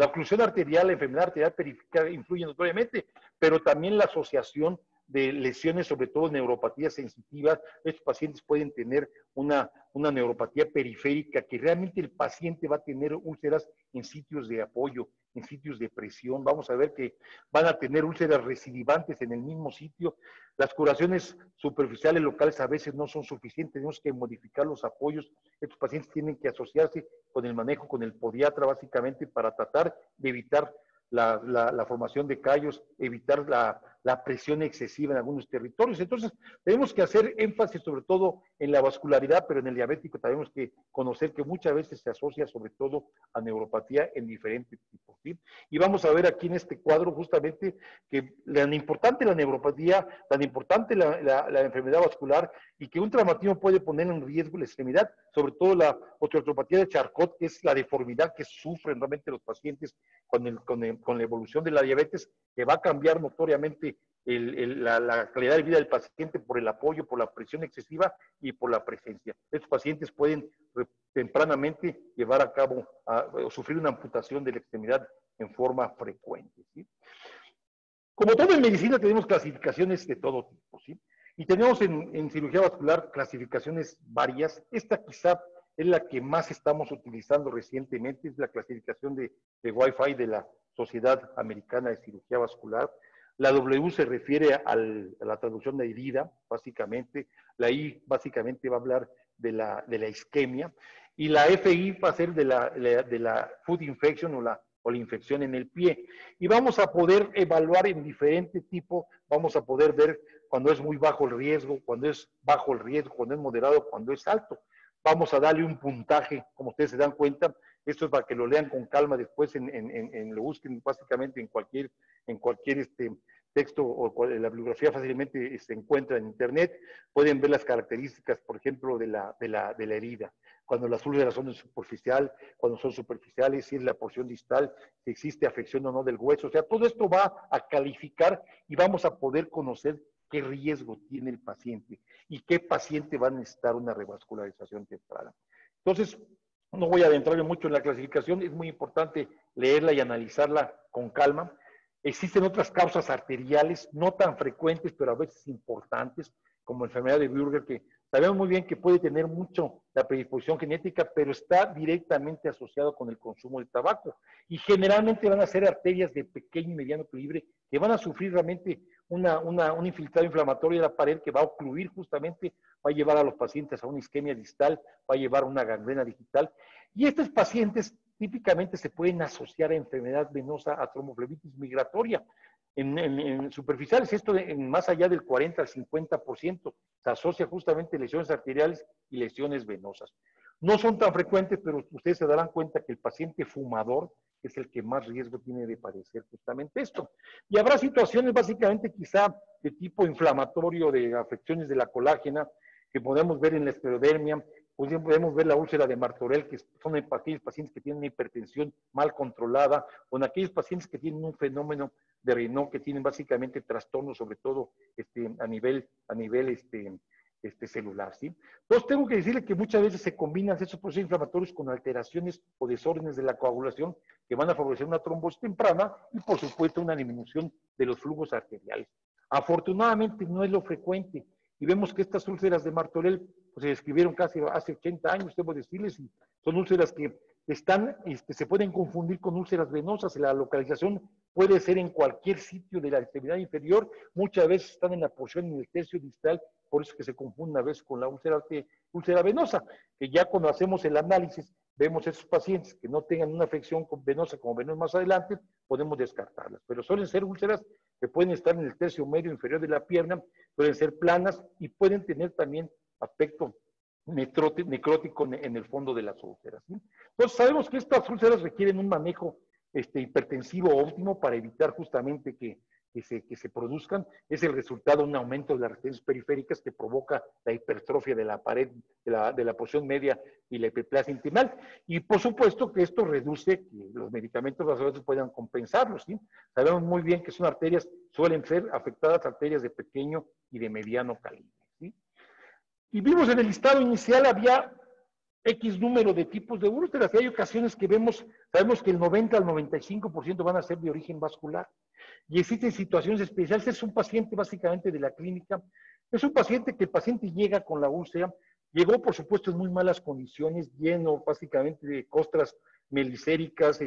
oclusión arterial, la enfermedad arterial periférica influye notoriamente, pero también la asociación de lesiones, sobre todo neuropatías sensitivas. Estos pacientes pueden tener una neuropatía periférica, que realmente el paciente va a tener úlceras en sitios de apoyo, en sitios de presión. Vamos a ver que van a tener úlceras recidivantes en el mismo sitio. Las curaciones superficiales locales a veces no son suficientes, tenemos que modificar los apoyos. Estos pacientes tienen que asociarse con el manejo, con el podiatra, básicamente, para tratar de evitar la formación de callos, evitar la presión excesiva en algunos territorios. Entonces, tenemos que hacer énfasis sobre todo en la vascularidad, pero en el diabético tenemos que conocer que muchas veces se asocia sobre todo a neuropatía en diferentes tipos, ¿sí? Y vamos a ver aquí en este cuadro justamente que tan importante la neuropatía, tan importante la enfermedad vascular, y que un traumatismo puede poner en riesgo la extremidad, sobre todo la osteoartropatía de Charcot, que es la deformidad que sufren realmente los pacientes con la evolución de la diabetes, que va a cambiar notoriamente la calidad de vida del paciente por el apoyo, por la presión excesiva y por la presencia. Estos pacientes pueden tempranamente llevar a cabo o sufrir una amputación de la extremidad en forma frecuente, ¿sí? Como todo en medicina tenemos clasificaciones de todo tipo, ¿sí? Y tenemos en cirugía vascular clasificaciones varias. Esta quizá es la que más estamos utilizando recientemente, es la clasificación de Wi-Fi de la Sociedad Americana de Cirugía Vascular. La W se refiere a la traducción de herida, básicamente. La I básicamente va a hablar de la isquemia. Y la FI va a ser de la foot infection o la infección en el pie. Y vamos a poder evaluar en diferente tipo, vamos a poder ver cuando es muy bajo el riesgo, cuando es bajo el riesgo, cuando es moderado, cuando es alto. Vamos a darle un puntaje, como ustedes se dan cuenta. Esto es para que lo lean con calma después, lo busquen básicamente en cualquier texto, o la bibliografía fácilmente se encuentra en internet. Pueden ver las características, por ejemplo, de la herida. Cuando las úlceras son superficial, cuando son superficiales, si es la porción distal, si existe afección o no del hueso. O sea, todo esto va a calificar y vamos a poder conocer qué riesgo tiene el paciente y qué paciente va a necesitar una revascularización temprana. Entonces, no voy a adentrarme mucho en la clasificación, es muy importante leerla y analizarla con calma. Existen otras causas arteriales, no tan frecuentes, pero a veces importantes, como enfermedad de Buerger, que sabemos muy bien que puede tener mucho la predisposición genética, pero está directamente asociado con el consumo de tabaco. Y generalmente van a ser arterias de pequeño y mediano calibre que van a sufrir realmente un infiltrado inflamatorio de la pared que va a ocluir justamente, va a llevar a los pacientes a una isquemia distal, va a llevar a una gangrena digital. Y estos pacientes típicamente se pueden asociar a enfermedad venosa, a tromboflebitis migratoria. En superficiales, esto más allá del 40 al 50%, se asocia justamente lesiones arteriales y lesiones venosas. No son tan frecuentes, pero ustedes se darán cuenta que el paciente fumador es el que más riesgo tiene de padecer justamente esto. Y habrá situaciones básicamente quizá de tipo inflamatorio, de afecciones de la colágena, que podemos ver en la esclerodermia, podemos ver la úlcera de Martorell, que son aquellos pacientes que tienen una hipertensión mal controlada, o en aquellos pacientes que tienen un fenómeno de Raynaud, que tienen básicamente trastornos, sobre todo a nivel celular, ¿sí? Entonces tengo que decirle que muchas veces se combinan esos procesos inflamatorios con alteraciones o desórdenes de la coagulación que van a favorecer una trombosis temprana y, por supuesto, una disminución de los flujos arteriales. Afortunadamente no es lo frecuente, y vemos que estas úlceras de Martorell pues, se describieron casi hace 80 años, debo decirles, y son úlceras que se pueden confundir con úlceras venosas. La localización puede ser en cualquier sitio de la extremidad inferior, muchas veces están en la porción, en el tercio distal, por eso que se confunde a veces con la úlcera venosa, que ya cuando hacemos el análisis, vemos esos pacientes que no tengan una afección venosa, como veremos más adelante, podemos descartarlas. Pero suelen ser úlceras que pueden estar en el tercio medio inferior de la pierna, pueden ser planas y pueden tener también aspecto necrótico en el fondo de las úlceras, ¿sí? Entonces sabemos que estas úlceras requieren un manejo hipertensivo óptimo para evitar justamente que se produzcan. Es el resultado de un aumento de las resistencias periféricas que provoca la hipertrofia de la pared, de la porción media y la hiperplasia intimal. Y por supuesto que esto reduce que los medicamentos vasodilatados puedan compensarlos, ¿sí? Sabemos muy bien que son arterias, suelen ser afectadas arterias de pequeño y de mediano calibre, ¿sí? Y vimos en el listado inicial había X número de tipos de úlceras, y hay ocasiones que sabemos que el 90 al 95% van a ser de origen vascular. Y existen situaciones especiales. Es un paciente básicamente de la clínica. Es un paciente que el paciente llega con la úlcera, llegó por supuesto en muy malas condiciones, lleno básicamente de costras melicéricas,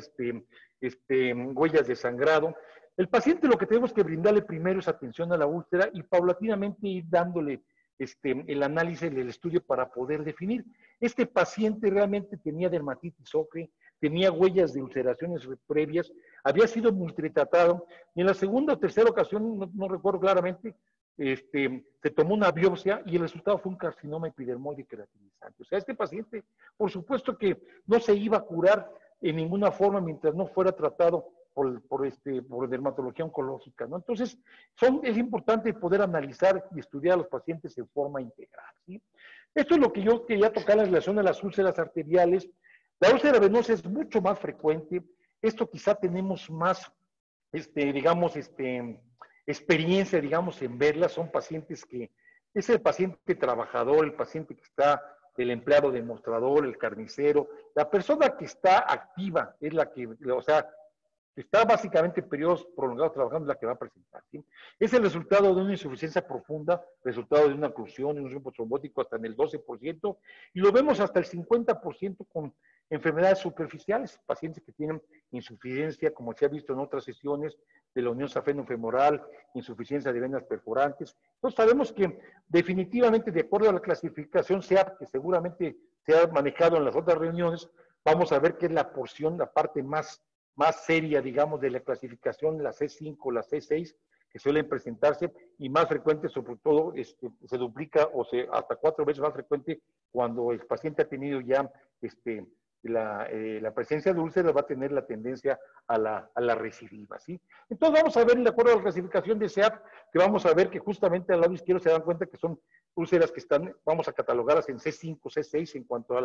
huellas de sangrado. El paciente lo que tenemos que brindarle primero es atención a la úlcera y paulatinamente ir dándole el análisis, el estudio para poder definir. Este paciente realmente tenía dermatitis ocre, tenía huellas de ulceraciones previas, había sido multitratado, y en la segunda o tercera ocasión, no recuerdo claramente, se tomó una biopsia y el resultado fue un carcinoma epidermoide queratinizante. O sea, este paciente, por supuesto que no se iba a curar en ninguna forma mientras no fuera tratado por dermatología oncológica, ¿no? Entonces, es importante poder analizar y estudiar a los pacientes en forma integral, ¿sí? Esto es lo que yo quería tocar en relación a las úlceras arteriales. La úlcera venosa es mucho más frecuente. Esto quizá tenemos más, digamos, experiencia, digamos, en verlas. Son pacientes que es el paciente trabajador, el paciente que está, el empleado demostrador, el carnicero, la persona que está activa es la que, o sea, está básicamente en periodos prolongados trabajando, es la que va a presentar, ¿sí? Es el resultado de una insuficiencia profunda, resultado de una oclusión, de un ritmo trombótico hasta en el 12%, y lo vemos hasta el 50% con enfermedades superficiales, pacientes que tienen insuficiencia, como se ha visto en otras sesiones, de la unión safeno-femoral, insuficiencia de venas perforantes. Entonces sabemos que definitivamente, de acuerdo a la clasificación SEAP, que seguramente se ha manejado en las otras reuniones, vamos a ver que es la porción, la parte más seria, digamos, de la clasificación, la C5, la C6, que suelen presentarse, y más frecuente, sobre todo, se duplica hasta 4 veces más frecuente cuando el paciente ha tenido ya la presencia de úlceras, va a tener la tendencia a la recidiva, ¿sí? Entonces vamos a ver, de acuerdo a la clasificación de SEAP, que vamos a ver que justamente al lado izquierdo se dan cuenta que son úlceras que están, vamos a catalogarlas en C5, C6 en cuanto a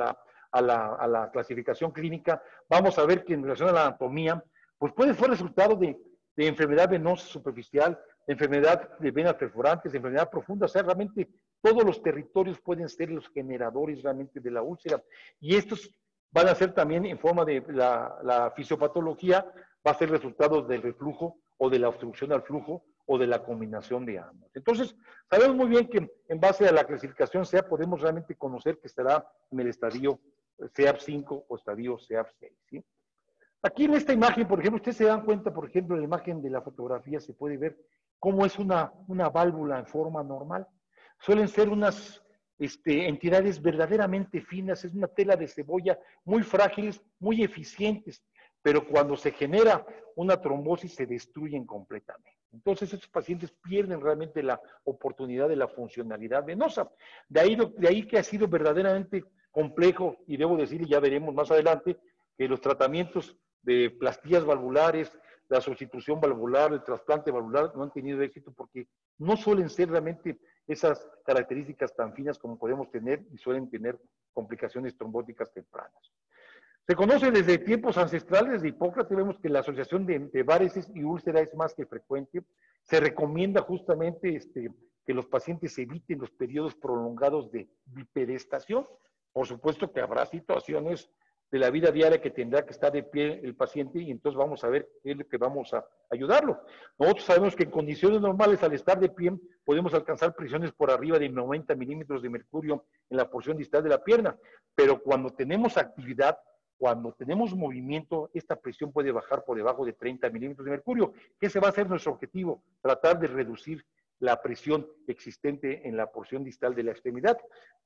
la clasificación clínica. Vamos a ver que en relación a la anatomía, pues puede ser resultado de enfermedad venosa superficial, de enfermedad de venas perforantes, de enfermedad profunda. O sea, realmente todos los territorios pueden ser los generadores realmente de la úlcera. Y estos van a ser también en forma de la fisiopatología, va a ser resultado del reflujo o de la obstrucción al flujo o de la combinación de ambos. Entonces, sabemos muy bien que en base a la clasificación SEAP podemos realmente conocer que estará en el estadio SEAP 5 o estadio SEAP 6, ¿sí? Aquí en esta imagen, por ejemplo, ustedes se dan cuenta, por ejemplo, en la imagen de la fotografía se puede ver cómo es una válvula en forma normal. Suelen ser unas entidades verdaderamente finas, es una tela de cebolla muy frágiles, muy eficientes, pero cuando se genera una trombosis se destruyen completamente. Entonces estos pacientes pierden realmente la oportunidad de la funcionalidad venosa. De ahí que ha sido verdaderamente complejo, y debo decir, y ya veremos más adelante, que los tratamientos de plastías valvulares, la sustitución valvular, el trasplante valvular no han tenido éxito porque no suelen ser realmente esas características tan finas como podemos tener y suelen tener complicaciones trombóticas tempranas. Se conoce desde tiempos ancestrales, desde Hipócrates, vemos que la asociación de varices y úlcera es más que frecuente. Se recomienda justamente que los pacientes eviten los periodos prolongados de bipedestación. Por supuesto que habrá situaciones de la vida diaria que tendrá que estar de pie el paciente y entonces vamos a ver qué es lo que vamos a ayudarlo. Nosotros sabemos que en condiciones normales, al estar de pie, podemos alcanzar presiones por arriba de 90 milímetros de mercurio en la porción distal de la pierna, pero cuando tenemos actividad, cuando tenemos movimiento, esta presión puede bajar por debajo de 30 milímetros de mercurio. Ese va a ser nuestro objetivo, tratar de reducir la presión existente en la porción distal de la extremidad.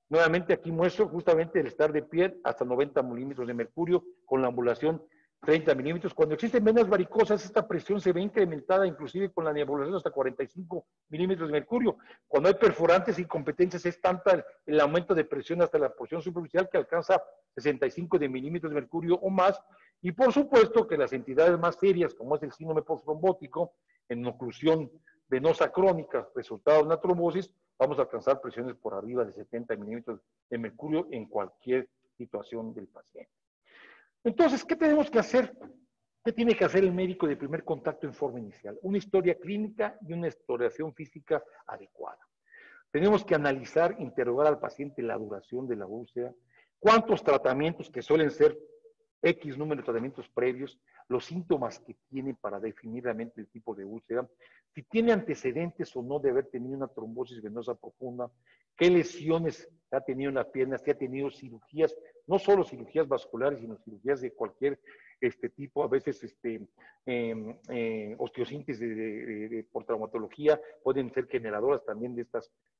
Nuevamente aquí muestro justamente el estar de pie hasta 90 milímetros de mercurio con la ambulación 30 milímetros. Cuando existen venas varicosas, esta presión se ve incrementada inclusive con la nebulización hasta 45 milímetros de mercurio. Cuando hay perforantes y competencias, es tanta el aumento de presión hasta la porción superficial que alcanza 65 de milímetros de mercurio o más. Y por supuesto que las entidades más serias, como es el síndrome postrombótico, en oclusión venosa crónica, resultado de una trombosis, vamos a alcanzar presiones por arriba de 70 milímetros de mercurio en cualquier situación del paciente. Entonces, ¿qué tenemos que hacer? ¿Qué tiene que hacer el médico de primer contacto en forma inicial? Una historia clínica y una exploración física adecuada. Tenemos que analizar, interrogar al paciente la duración de la úlcera, cuántos tratamientos, que suelen ser X número de tratamientos previos, los síntomas que tiene para definir realmente el tipo de úlcera, si tiene antecedentes o no de haber tenido una trombosis venosa profunda, qué lesiones ha tenido en la pierna, si ha tenido cirugías, no solo cirugías vasculares, sino cirugías de cualquier tipo, a veces osteosíntesis por traumatología, pueden ser generadoras también de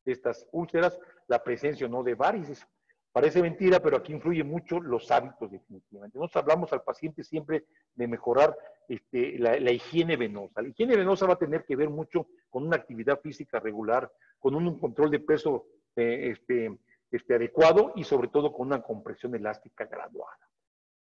estas úlceras, la presencia o no de varices. Parece mentira, pero aquí influyen mucho los hábitos definitivamente. Nosotros hablamos al paciente siempre de mejorar la higiene venosa. La higiene venosa va a tener que ver mucho con una actividad física regular, con un control de peso adecuado y sobre todo con una compresión elástica graduada.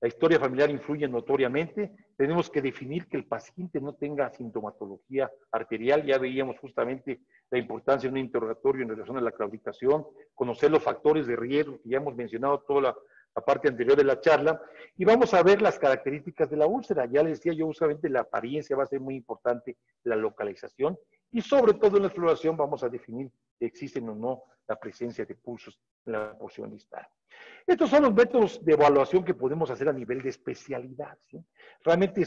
La historia familiar influye notoriamente. Tenemos que definir que el paciente no tenga sintomatología arterial. Ya veíamos justamente la importancia de un interrogatorio en relación a la claudicación, conocer los factores de riesgo, que ya hemos mencionado toda la parte anterior de la charla, y vamos a ver las características de la úlcera. Ya les decía yo, justamente la apariencia va a ser muy importante, la localización, y sobre todo en la exploración vamos a definir si existen o no la presencia de pulsos en la porción distal. Estos son los métodos de evaluación que podemos hacer a nivel de especialidad, ¿sí? Realmente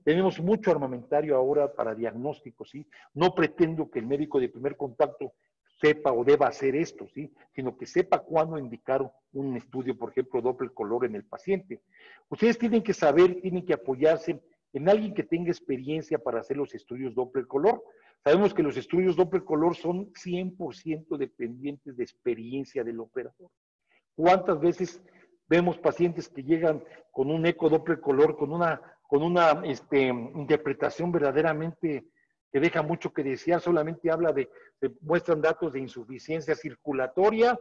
tenemos mucho armamentario ahora para diagnóstico, ¿sí? No pretendo que el médico de primer contacto sepa o deba hacer esto, ¿sí? Sino que sepa cuándo indicar un estudio, por ejemplo, Doppler color en el paciente. Ustedes tienen que saber, tienen que apoyarse en alguien que tenga experiencia para hacer los estudios Doppler color. Sabemos que los estudios Doppler color son 100% dependientes de experiencia del operador. ¿Cuántas veces vemos pacientes que llegan con un eco Doppler color, con una interpretación verdaderamente que deja mucho que desear, solamente habla muestran datos de insuficiencia circulatoria,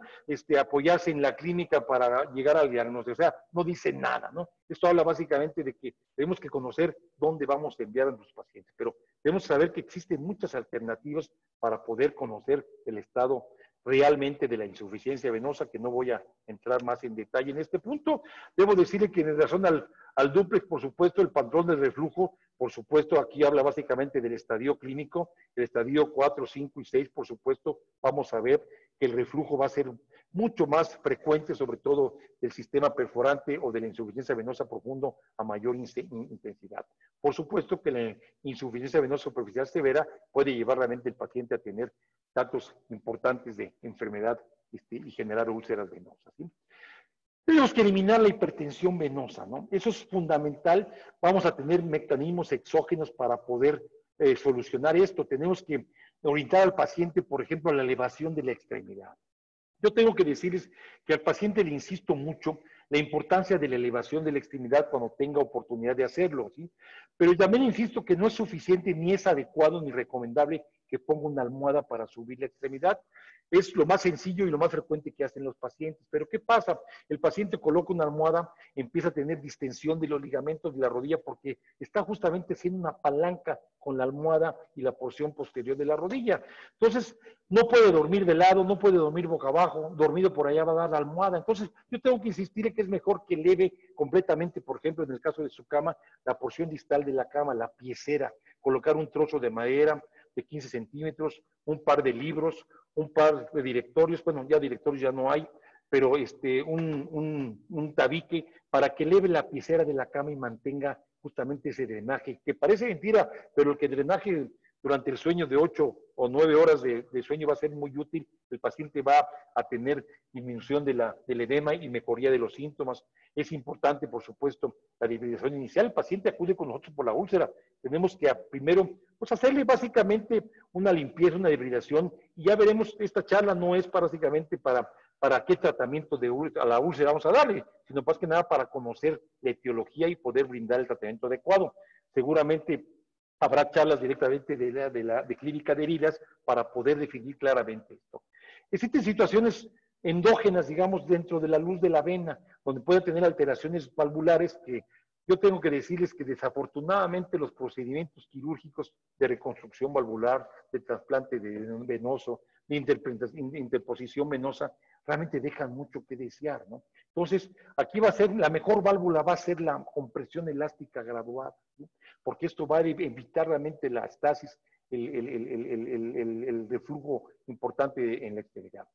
apoyarse en la clínica para llegar al diagnóstico, o sea, no dice nada, ¿no? Esto habla básicamente de que tenemos que conocer dónde vamos a enviar a nuestros pacientes, pero debemos saber que existen muchas alternativas para poder conocer el estado realmente de la insuficiencia venosa, que no voy a entrar más en detalle en este punto. Debo decirle que en relación al dúplex, por supuesto, el patrón de reflujo, por supuesto, aquí habla básicamente del estadio clínico, el estadio 4, 5 y 6, por supuesto, vamos a ver que el reflujo va a ser mucho más frecuente, sobre todo del sistema perforante o de la insuficiencia venosa profundo a mayor intensidad. Por supuesto que la insuficiencia venosa superficial severa puede llevar realmente al paciente a tener datos importantes de enfermedad y generar úlceras venosas, ¿sí? Tenemos que eliminar la hipertensión venosa, ¿no? Eso es fundamental. Vamos a tener mecanismos exógenos para poder solucionar esto. Tenemos que orientar al paciente, por ejemplo, a la elevación de la extremidad. Yo tengo que decirles que al paciente le insisto mucho la importancia de la elevación de la extremidad cuando tenga oportunidad de hacerlo, ¿sí? Pero también insisto que no es suficiente, ni es adecuado, ni recomendable que ponga una almohada para subir la extremidad. Es lo más sencillo y lo más frecuente que hacen los pacientes. Pero ¿qué pasa? El paciente coloca una almohada, empieza a tener distensión de los ligamentos de la rodilla porque está justamente haciendo una palanca con la almohada y la porción posterior de la rodilla. Entonces, no puede dormir de lado, no puede dormir boca abajo, dormido por allá va a dar la almohada. Entonces, yo tengo que insistir en que es mejor que eleve completamente, por ejemplo, en el caso de su cama, la porción distal de la cama, la piecera, colocar un trozo de madera de 15 centímetros, un par de libros, un par de directorios, bueno, ya directorios ya no hay, pero un tabique para que eleve la piecera de la cama y mantenga justamente ese drenaje, que parece mentira, pero el que drenaje durante el sueño de 8 o 9 horas de sueño va a ser muy útil. El paciente va a tener disminución del edema y mejoría de los síntomas. Es importante, por supuesto, la debridación inicial. El paciente acude con nosotros por la úlcera. Tenemos que primero pues hacerle básicamente una limpieza, una debridación, y ya veremos, esta charla no es básicamente para para qué tratamiento a la úlcera vamos a darle, sino más que nada para conocer la etiología y poder brindar el tratamiento adecuado. Seguramente habrá charlas directamente de clínica de heridas para poder definir claramente esto. Existen situaciones endógenas, digamos, dentro de la luz de la vena, donde puede tener alteraciones valvulares que yo tengo que decirles que desafortunadamente los procedimientos quirúrgicos de reconstrucción valvular, de trasplante venoso, de interposición venosa, realmente dejan mucho que desear, ¿no? Entonces, aquí va a ser, la mejor válvula va a ser la compresión elástica graduada, ¿sí? Porque esto va a evitar realmente la estasis, el reflujo importante en la extremidad.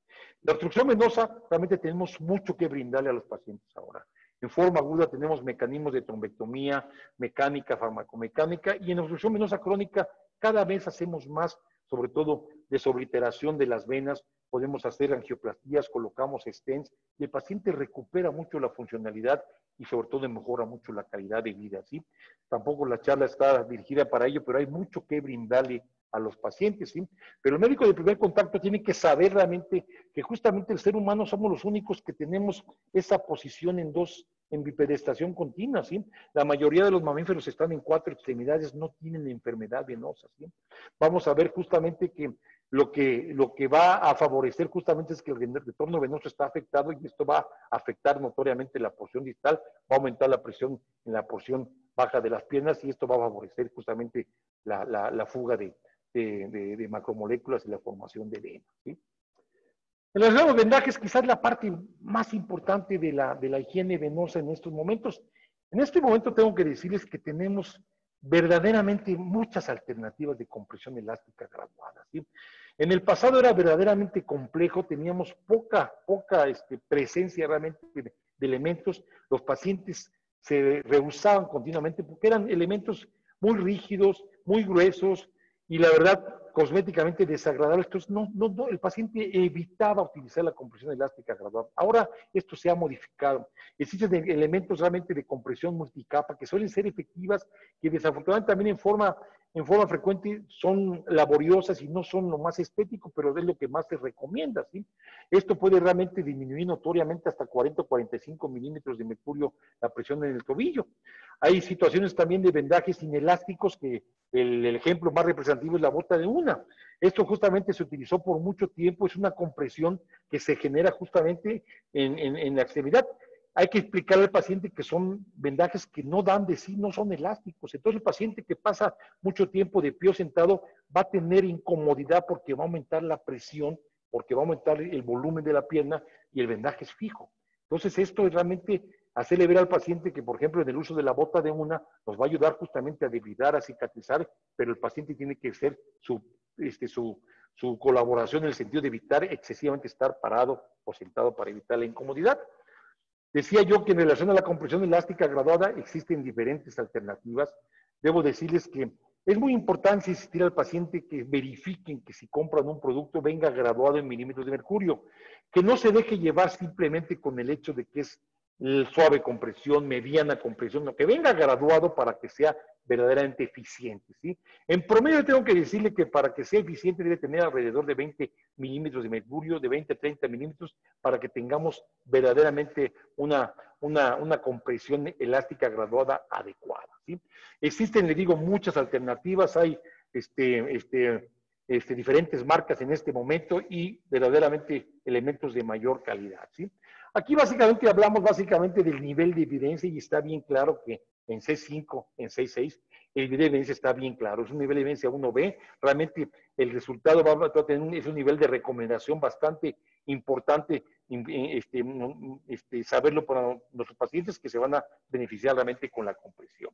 La obstrucción venosa, realmente tenemos mucho que brindarle a los pacientes ahora. En forma aguda tenemos mecanismos de trombectomía, mecánica, farmacomecánica, y en obstrucción venosa crónica cada vez hacemos más, sobre todo de sobriteración de las venas, podemos hacer angioplastías, colocamos stents, y el paciente recupera mucho la funcionalidad y sobre todo mejora mucho la calidad de vida, ¿sí? Tampoco la charla está dirigida para ello, pero hay mucho que brindarle a los pacientes, ¿sí? Pero el médico de primer contacto tiene que saber realmente que justamente el ser humano somos los únicos que tenemos esa posición en bipedestación continua, ¿sí? La mayoría de los mamíferos están en 4 extremidades, no tienen enfermedad venosa, ¿sí? Vamos a ver justamente que lo que va a favorecer justamente es que el retorno venoso está afectado y esto va a afectar notoriamente la porción distal, va a aumentar la presión en la porción baja de las piernas y esto va a favorecer justamente la fuga de macromoléculas y la formación de venas, ¿sí? En los vendajes quizás la parte más importante de la higiene venosa en estos momentos. En este momento tengo que decirles que tenemos verdaderamente muchas alternativas de compresión elástica graduada, ¿sí? En el pasado era verdaderamente complejo, teníamos poca presencia realmente de elementos, los pacientes se rehusaban continuamente porque eran elementos muy rígidos, muy gruesos y la verdad cosméticamente desagradables. Entonces, el paciente evitaba utilizar la compresión elástica graduada. Ahora esto se ha modificado. Existen elementos realmente de compresión multicapa que suelen ser efectivas, que desafortunadamente también en forma frecuente son laboriosas y no son lo más estético, pero es lo que más se recomienda, ¿sí? Esto puede realmente disminuir notoriamente hasta 40 o 45 milímetros de mercurio la presión en el tobillo. Hay situaciones también de vendajes inelásticos que el ejemplo más representativo es la bota de una. Esto justamente se utilizó por mucho tiempo, es una compresión que se genera justamente en la extremidad. Hay que explicarle al paciente que son vendajes que no dan de sí, no son elásticos. Entonces el paciente que pasa mucho tiempo de pie sentado va a tener incomodidad porque va a aumentar la presión, porque va a aumentar el volumen de la pierna y el vendaje es fijo. Entonces esto es realmente hacerle ver al paciente que, por ejemplo, en el uso de la bota de una, nos va a ayudar justamente a debilitar, a cicatrizar, pero el paciente tiene que hacer su colaboración en el sentido de evitar excesivamente estar parado o sentado para evitar la incomodidad. Decía yo que en relación a la compresión elástica graduada existen diferentes alternativas. Debo decirles que es muy importante insistir al paciente que verifiquen que si compran un producto venga graduado en milímetros de mercurio, que no se deje llevar simplemente con el hecho de que es suave compresión, mediana compresión, no, que venga graduado para que sea verdaderamente eficiente, ¿sí? En promedio tengo que decirle que para que sea eficiente debe tener alrededor de 20 milímetros de mercurio, de 20 a 30 milímetros, para que tengamos verdaderamente una compresión elástica graduada adecuada, ¿sí? Existen, le digo, muchas alternativas, hay diferentes marcas en este momento y verdaderamente elementos de mayor calidad, ¿sí? Aquí básicamente hablamos del nivel de evidencia y está bien claro que en C5, en C6, el nivel de evidencia está bien claro. Es un nivel de evidencia 1B. Realmente el resultado es un nivel de recomendación bastante importante, saberlo para nuestros pacientes que se van a beneficiar realmente con la compresión.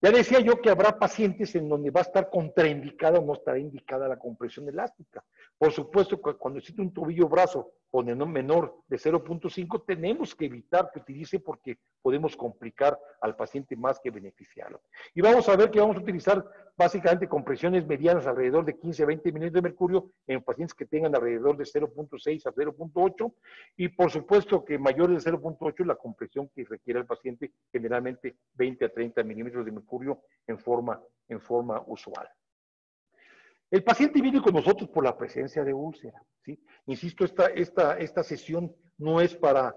Ya decía yo que habrá pacientes en donde va a estar contraindicada o no estará indicada la compresión elástica. Por supuesto, cuando existe un tobillo-brazo con menor de 0.5, tenemos que evitar que utilice porque podemos complicar al paciente más que beneficiarlo. Y vamos a ver que vamos a utilizar básicamente compresiones medianas alrededor de 15 a 20 milímetros de mercurio en pacientes que tengan alrededor de 0.6 a 0.8 y por supuesto que mayor de 0.8 la compresión que requiere el paciente, generalmente 20 a 30 milímetros de mercurio en forma usual. El paciente viene con nosotros por la presencia de úlcera, ¿sí? Insisto, esta sesión no es para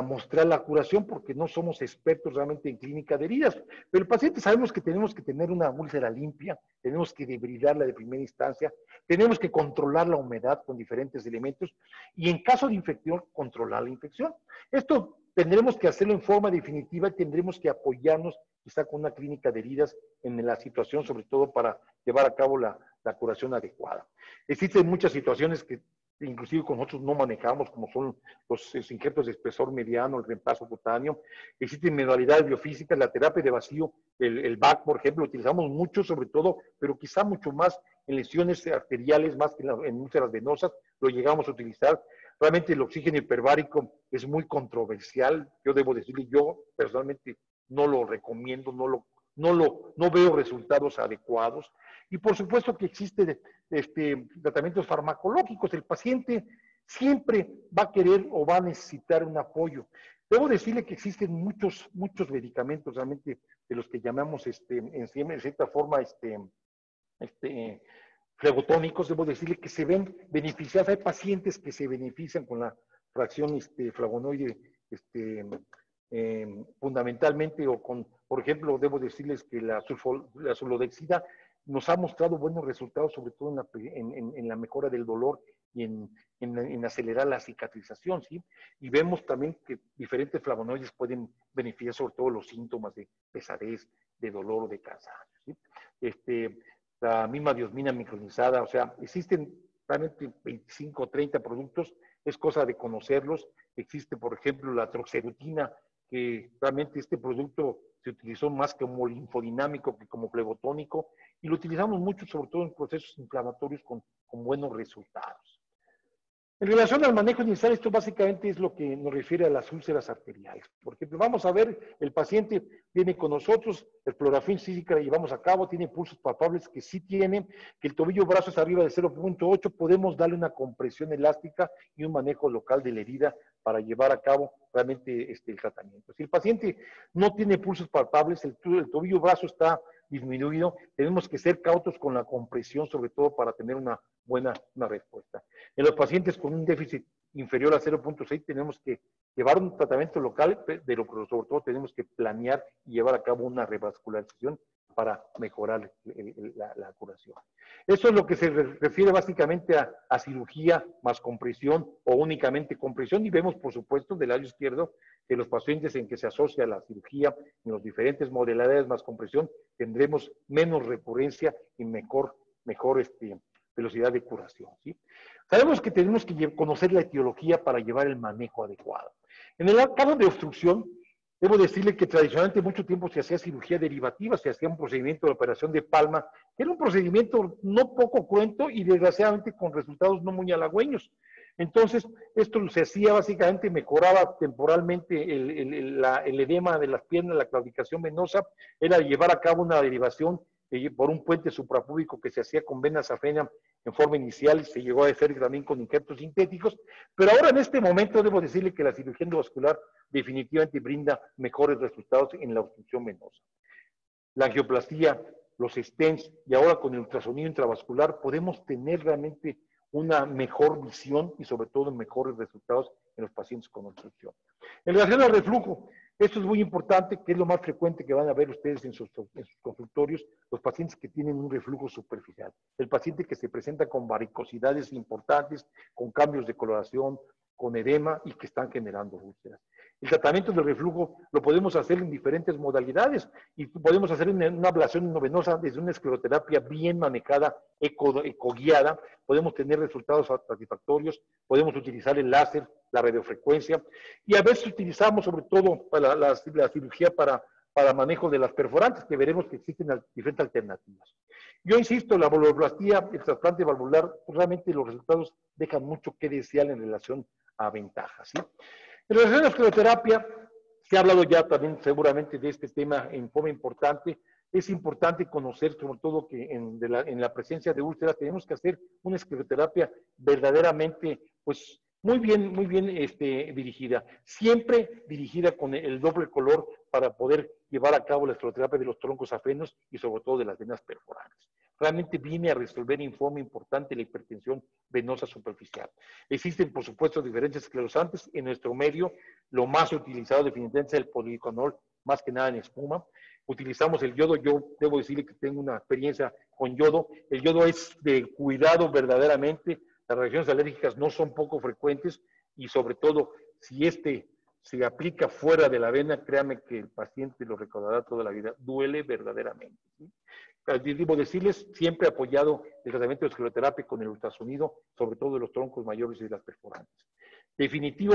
mostrar la curación porque no somos expertos realmente en clínica de heridas, pero el paciente sabemos que tenemos que tener una úlcera limpia, tenemos que debridarla de primera instancia, tenemos que controlar la humedad con diferentes elementos y en caso de infección, controlar la infección. Esto tendremos que hacerlo en forma definitiva y tendremos que apoyarnos quizá con una clínica de heridas en la situación, sobre todo para llevar a cabo la curación adecuada. Existen muchas situaciones que inclusive con nosotros no manejamos, como son los injertos de espesor mediano, el reemplazo cutáneo. Existen modalidades biofísicas, la terapia de vacío, el BAC, por ejemplo, lo utilizamos mucho, sobre todo, pero quizá mucho más en lesiones arteriales, más que en úlceras venosas, lo llegamos a utilizar. Realmente el oxígeno hiperbárico es muy controversial. Yo debo decirle, yo personalmente no lo recomiendo, no veo resultados adecuados. Y por supuesto que existen tratamientos farmacológicos. El paciente siempre va a querer o va a necesitar un apoyo. Debo decirle que existen muchos medicamentos realmente de los que llamamos en cierta forma flegotónicos. Debo decirle que se ven beneficiados. Hay pacientes que se benefician con la fracción flavonoide fundamentalmente, o con, por ejemplo, debo decirles que la sulfodexida nos ha mostrado buenos resultados, sobre todo en la mejora del dolor y en acelerar la cicatrización, ¿sí? Y vemos también que diferentes flavonoides pueden beneficiar sobre todo los síntomas de pesadez, de dolor o de cansancio, ¿sí? La misma diosmina micronizada, o sea, existen realmente 25 o 30 productos, es cosa de conocerlos. Existe, por ejemplo, la troxerutina, que realmente este producto se utilizó más como linfodinámico que como flebotónico, y lo utilizamos mucho, sobre todo en procesos inflamatorios con buenos resultados. En relación al manejo inicial, esto básicamente es lo que nos refiere a las úlceras arteriales. Porque vamos a ver, el paciente viene con nosotros, exploración física la llevamos a cabo, tiene pulsos palpables que sí tienen, que el tobillo brazo es arriba de 0.8, podemos darle una compresión elástica y un manejo local de la herida para llevar a cabo realmente el tratamiento. Si el paciente no tiene pulsos palpables, el tobillo brazo está disminuido, tenemos que ser cautos con la compresión, sobre todo para tener una buena respuesta. En los pacientes con un déficit inferior a 0.6 tenemos que llevar un tratamiento local, de lo que sobre todo tenemos que planear y llevar a cabo una revascularización para mejorar la curación. Eso es lo que se refiere básicamente a cirugía más compresión o únicamente compresión, y vemos, por supuesto, del lado izquierdo que los pacientes en que se asocia la cirugía en los diferentes modalidades más compresión tendremos menos recurrencia y mejor velocidad de curación, ¿sí? Sabemos que tenemos que conocer la etiología para llevar el manejo adecuado. En el caso de obstrucción, debo decirle que tradicionalmente mucho tiempo se hacía cirugía derivativa, se hacía un procedimiento de operación de palma, que era un procedimiento no poco cruento y desgraciadamente con resultados no muy halagüeños. Entonces, esto se hacía básicamente, mejoraba temporalmente el edema de las piernas, la claudicación venosa, era llevar a cabo una derivación por un puente suprapúbico que se hacía con vena safena en forma inicial, y se llegó a hacer también con injertos sintéticos, pero ahora en este momento debo decirle que la cirugía endovascular definitivamente brinda mejores resultados en la obstrucción venosa. La angioplastía, los stents y ahora con el ultrasonido intravascular podemos tener realmente una mejor visión y sobre todo mejores resultados en los pacientes con obstrucción. En relación al reflujo, esto es muy importante, que es lo más frecuente que van a ver ustedes en sus consultorios, los pacientes que tienen un reflujo superficial. El paciente que se presenta con varicosidades importantes, con cambios de coloración, con edema y que están generando úlceras. El tratamiento del reflujo lo podemos hacer en diferentes modalidades y podemos hacer una ablación venosa desde una escleroterapia bien manejada, ecoguiada. Podemos tener resultados satisfactorios, podemos utilizar el láser, la radiofrecuencia, y a veces utilizamos sobre todo para la cirugía para manejo de las perforantes, que veremos que existen diferentes alternativas. Yo insisto, la valvuloplastía, el trasplante valvular, realmente los resultados dejan mucho que desear en relación a ventajas, ¿sí? En relación a la escleroterapia, se ha hablado ya también seguramente de este tema en forma importante. Es importante conocer sobre todo que en la presencia de úlceras tenemos que hacer una escleroterapia verdaderamente, pues, muy bien dirigida, siempre dirigida con el doble color para poder llevar a cabo la escleroterapia de los troncos safenos y sobre todo de las venas perforantes. realmente viene a resolver en forma importante la hipertensión venosa superficial. Existen, por supuesto, diferentes esclerosantes. En nuestro medio, lo más utilizado definitivamente es el policonol, más que nada en espuma. Utilizamos el yodo. Yo debo decirle que tengo una experiencia con yodo. El yodo es de cuidado verdaderamente. Las reacciones alérgicas no son poco frecuentes y sobre todo, si se aplica fuera de la vena, créame que el paciente lo recordará toda la vida. Duele verdaderamente, ¿sí? Debo decirles, siempre he apoyado el tratamiento de escleroterapia con el ultrasonido, sobre todo de los troncos mayores y de las perforantes. Definitivo,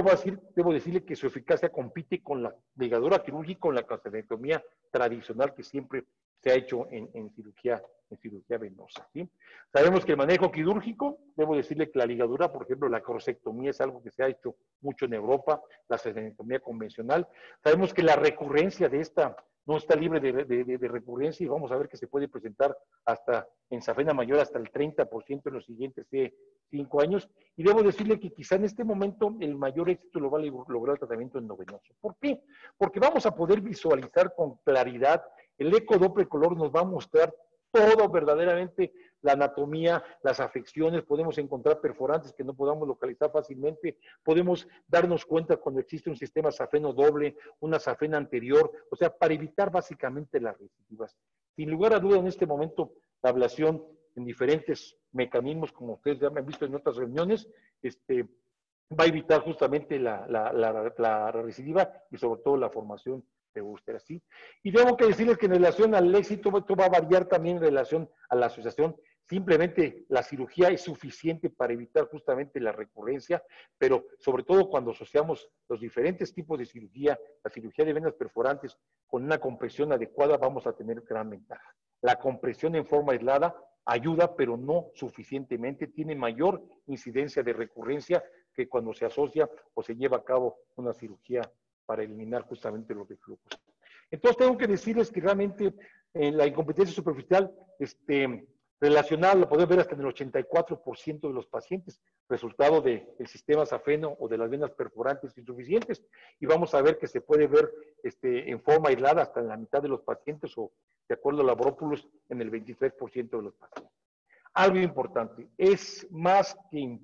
debo decirle que su eficacia compite con la ligadura quirúrgica, con la cateterectomía tradicional que siempre se ha hecho en cirugía venosa, ¿sí? Sabemos que el manejo quirúrgico, debo decirle que la ligadura, por ejemplo, la corsectomía es algo que se ha hecho mucho en Europa, la cateterectomía convencional. Sabemos que la recurrencia de esta no está libre de recurrencia y vamos a ver que se puede presentar hasta en safena mayor hasta el 30% en los siguientes 5 años. Y debo decirle que quizá en este momento el mayor éxito lo va a lograr el tratamiento endovenoso. ¿Por qué? Porque vamos a poder visualizar con claridad, el ecodoppler color nos va a mostrar todo verdaderamente, la anatomía, las afecciones, podemos encontrar perforantes que no podamos localizar fácilmente, podemos darnos cuenta cuando existe un sistema safeno doble, una safena anterior, o sea, para evitar básicamente las recidivas. Sin lugar a duda, en este momento, la ablación en diferentes mecanismos, como ustedes ya me han visto en otras reuniones, va a evitar justamente la recidiva y sobre todo la formación de úlceras, ¿sí? Y tengo que decirles que en relación al éxito, esto va a variar también en relación a la asociación. Simplemente la cirugía es suficiente para evitar justamente la recurrencia, pero sobre todo cuando asociamos los diferentes tipos de cirugía, la cirugía de venas perforantes con una compresión adecuada, vamos a tener gran ventaja. La compresión en forma aislada ayuda, pero no suficientemente, tiene mayor incidencia de recurrencia que cuando se asocia o se lleva a cabo una cirugía para eliminar justamente los reflujos. Entonces tengo que decirles que realmente la incompetencia superficial relacionada la podemos ver hasta en el 84% de los pacientes, resultado del sistema safeno o de las venas perforantes insuficientes, y vamos a ver que se puede ver en forma aislada hasta en la mitad de los pacientes o, de acuerdo a Lavropoulos, en el 23% de los pacientes. Algo importante, es más que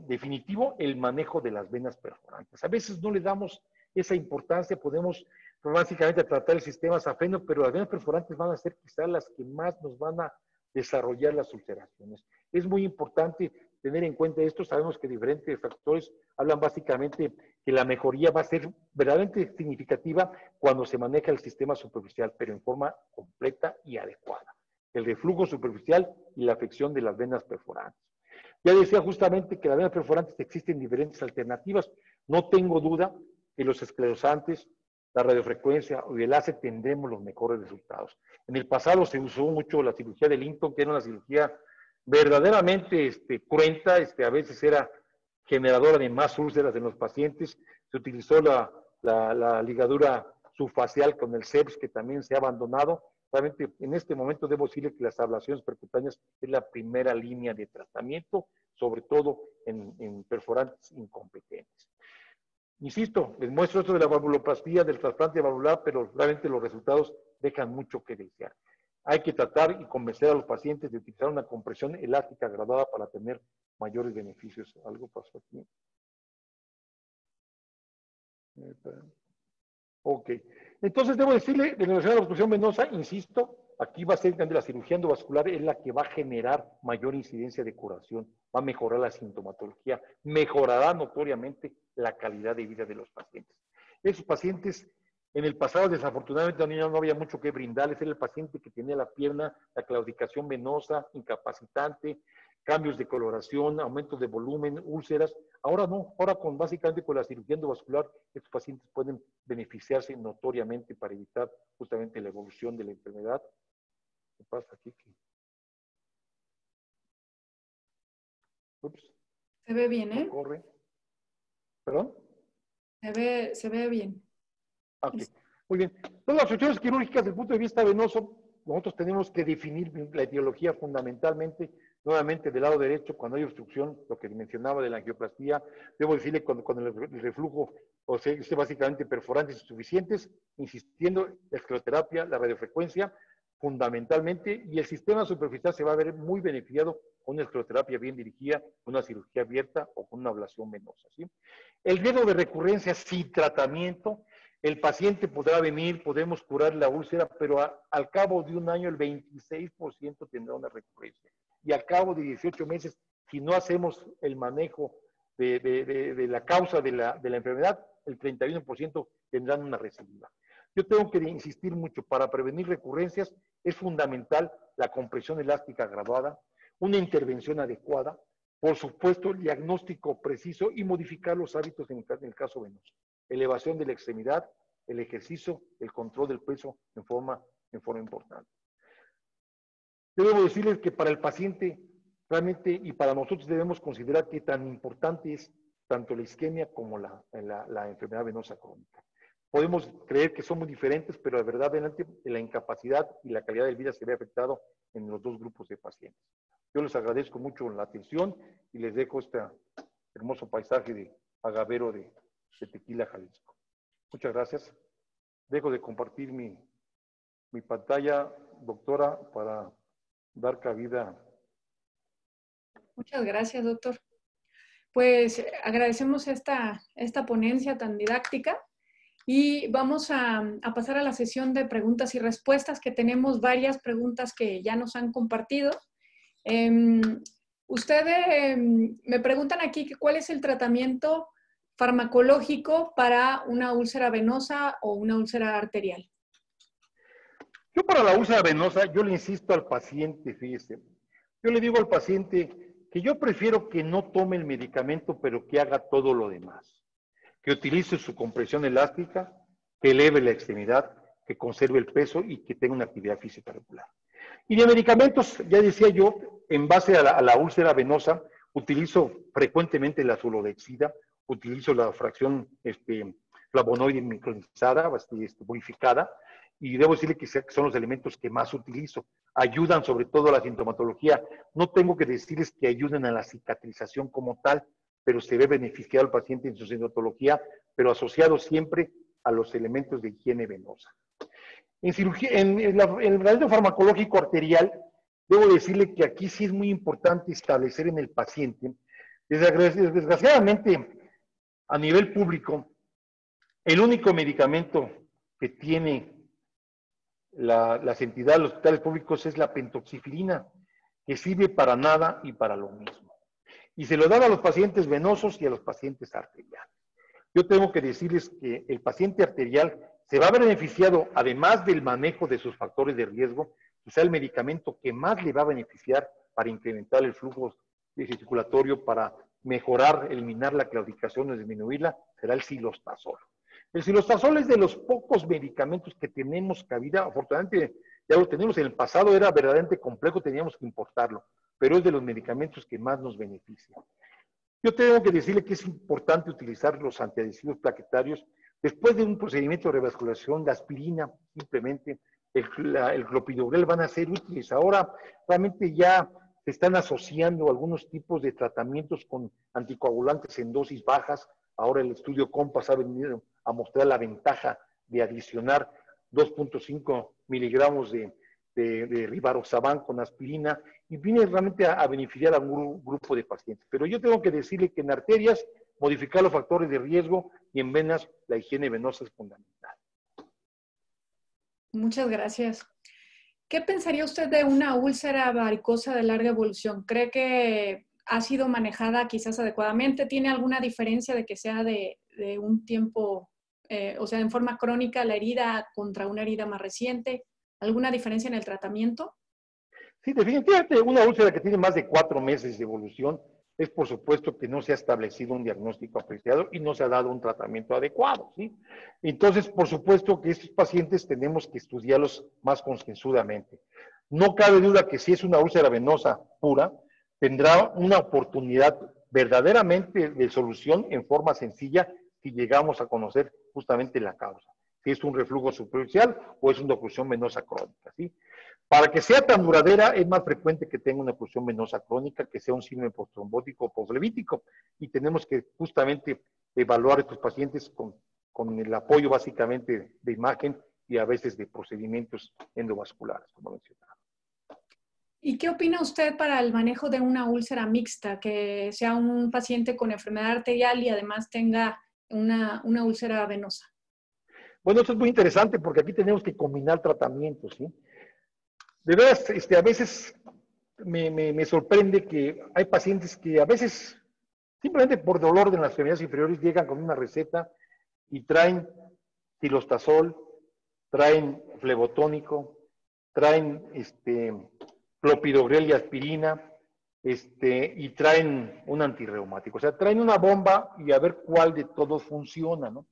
definitivo el manejo de las venas perforantes. A veces no le damos esa importancia, podemos básicamente tratar el sistema safeno, pero las venas perforantes van a ser quizás las que más nos van a desarrollar las ulceraciones. Es muy importante tener en cuenta esto. Sabemos que diferentes factores hablan básicamente que la mejoría va a ser verdaderamente significativa cuando se maneja el sistema superficial, pero en forma completa y adecuada. El reflujo superficial y la afección de las venas perforantes. Ya decía justamente que las venas perforantes existen diferentes alternativas. No tengo duda que los esclerosantes, la radiofrecuencia o el láser tendremos los mejores resultados. En el pasado se usó mucho la cirugía de Linton, que era una cirugía verdaderamente cruenta, a veces era generadora de más úlceras en los pacientes. Se utilizó la ligadura subfacial con el CEPS, que también se ha abandonado. Realmente en este momento debo decirle que las ablaciones percutáneas es la primera línea de tratamiento, sobre todo en perforantes incompetentes. Insisto, les muestro esto de la valvuloplastía, del trasplante valvular, pero realmente los resultados dejan mucho que desear. Hay que tratar y convencer a los pacientes de utilizar una compresión elástica graduada para tener mayores beneficios. ¿Algo pasó aquí? Ok. Entonces, debo decirle, en relación a la obstrucción venosa, insisto, aquí va a ser la cirugía endovascular, es la que va a generar mayor incidencia de curación, va a mejorar la sintomatología, mejorará notoriamente la calidad de vida de los pacientes. Esos pacientes, en el pasado, desafortunadamente, no había mucho que brindarles. Era el paciente que tenía la pierna, la claudicación venosa, incapacitante, cambios de coloración, aumento de volumen, úlceras. Ahora no, ahora básicamente con la cirugía endovascular, estos pacientes pueden beneficiarse notoriamente para evitar justamente la evolución de la enfermedad. ¿Qué pasa aquí? Ups. Se ve bien, ¿eh? No corre. ¿Perdón? Se ve bien. Ok, muy bien. Entonces, las opciones quirúrgicas desde el punto de vista venoso, nosotros tenemos que definir la etiología fundamentalmente, nuevamente del lado derecho, cuando hay obstrucción, lo que mencionaba de la angioplastía, debo decirle cuando el reflujo, o sea, básicamente perforantes insuficientes, insistiendo, la escleroterapia, la radiofrecuencia, fundamentalmente, y el sistema superficial se va a ver muy beneficiado con una escleroterapia bien dirigida, con una cirugía abierta o con una ablación venosa, ¿sí? El riesgo de recurrencia sin tratamiento, el paciente podrá venir, podemos curar la úlcera, pero al cabo de un año el 26% tendrá una recurrencia. Y al cabo de 18 meses, si no hacemos el manejo de la causa de la enfermedad, el 31% tendrán una recidiva. Yo tengo que insistir mucho, para prevenir recurrencias es fundamental la compresión elástica graduada, una intervención adecuada, por supuesto el diagnóstico preciso y modificar los hábitos en el caso venoso. Elevación de la extremidad, el ejercicio, el control del peso en forma importante. Yo debo decirles que para el paciente realmente y para nosotros debemos considerar que tan importante es tanto la isquemia como la enfermedad venosa crónica. Podemos creer que son muy diferentes, pero la verdad, la incapacidad y la calidad de vida se ve afectado en los dos grupos de pacientes. Yo les agradezco mucho la atención y les dejo este hermoso paisaje de agavero de Tequila, Jalisco. Muchas gracias. Dejo de compartir mi pantalla, doctora, para dar cabida. Muchas gracias, doctor. Pues agradecemos esta ponencia tan didáctica y vamos a pasar a la sesión de preguntas y respuestas, que tenemos varias preguntas que ya nos han compartido. Ustedes me preguntan aquí que cuál es el tratamiento farmacológico para una úlcera venosa o una úlcera arterial. Yo para la úlcera venosa, yo le insisto al paciente, fíjese, yo le digo al paciente que yo prefiero que no tome el medicamento, pero que haga todo lo demás. Que utilice su compresión elástica, que eleve la extremidad, que conserve el peso y que tenga una actividad física regular. Y de medicamentos, ya decía yo, en base a la úlcera venosa, utilizo frecuentemente la sulodexida, utilizo la fracción flavonoide micronizada, modificada, y debo decirle que son los elementos que más utilizo. Ayudan sobre todo a la sintomatología. No tengo que decirles que ayuden a la cicatrización como tal, pero se ve beneficiado al paciente en su sintomatología, pero asociado siempre a los elementos de higiene venosa. En cirugía, en el tratamiento farmacológico arterial, debo decirle que aquí sí es muy importante establecer en el paciente, desgraciadamente, a nivel público, el único medicamento que tiene las entidades, los hospitales públicos, es la pentoxifilina, que sirve para nada y para lo mismo. Y se lo dan a los pacientes venosos y a los pacientes arteriales. Yo tengo que decirles que el paciente arterial se va a ver beneficiado, además del manejo de sus factores de riesgo, quizá el medicamento que más le va a beneficiar para incrementar el flujo circulatorio, para mejorar, eliminar la claudicación o disminuirla, será el cilostazol. El cilostazol es de los pocos medicamentos que tenemos cabida. Afortunadamente, ya lo tenemos. En el pasado era verdaderamente complejo, teníamos que importarlo, pero es de los medicamentos que más nos beneficia. Yo tengo que decirle que es importante utilizar los antiadhesivos plaquetarios. Después de un procedimiento de revascularización, la aspirina, simplemente, el clopidogrel van a ser útiles. Ahora realmente ya se están asociando algunos tipos de tratamientos con anticoagulantes en dosis bajas. Ahora el estudio COMPAS ha venido a mostrar la ventaja de adicionar 2.5 miligramos de rivaroxaban con aspirina, y viene realmente a beneficiar a un grupo de pacientes. Pero yo tengo que decirle que en arterias, modificar los factores de riesgo, y en venas, la higiene venosa es fundamental. Muchas gracias. ¿Qué pensaría usted de una úlcera varicosa de larga evolución? ¿Cree que ha sido manejada quizás adecuadamente? ¿Tiene alguna diferencia de que sea de un tiempo, o sea, en forma crónica la herida contra una herida más reciente? ¿Alguna diferencia en el tratamiento? Sí, definitivamente una úlcera que tiene más de 4 meses de evolución es por supuesto que no se ha establecido un diagnóstico apreciado y no se ha dado un tratamiento adecuado, ¿sí? Entonces, por supuesto que estos pacientes tenemos que estudiarlos más concienzudamente. No cabe duda que si es una úlcera venosa pura, tendrá una oportunidad verdaderamente de solución en forma sencilla si llegamos a conocer justamente la causa. Si es un reflujo superficial o es una oclusión venosa crónica, ¿sí? Para que sea tan duradera, es más frecuente que tenga una oclusión venosa crónica, que sea un síndrome posttrombótico o poslevítico, y tenemos que justamente evaluar a estos pacientes con el apoyo básicamente de imagen y a veces de procedimientos endovasculares, como mencionaba. ¿Y qué opina usted para el manejo de una úlcera mixta, que sea un paciente con enfermedad arterial y además tenga una úlcera venosa? Bueno, esto es muy interesante porque aquí tenemos que combinar tratamientos, ¿sí? De veras, a veces me sorprende que hay pacientes que a veces, simplemente por dolor de las extremidades inferiores, llegan con una receta y traen tilostazol, traen flebotónico, traen clopidogrel y aspirina, y traen un antirreumático. O sea, traen una bomba y a ver cuál de todos funciona, ¿no?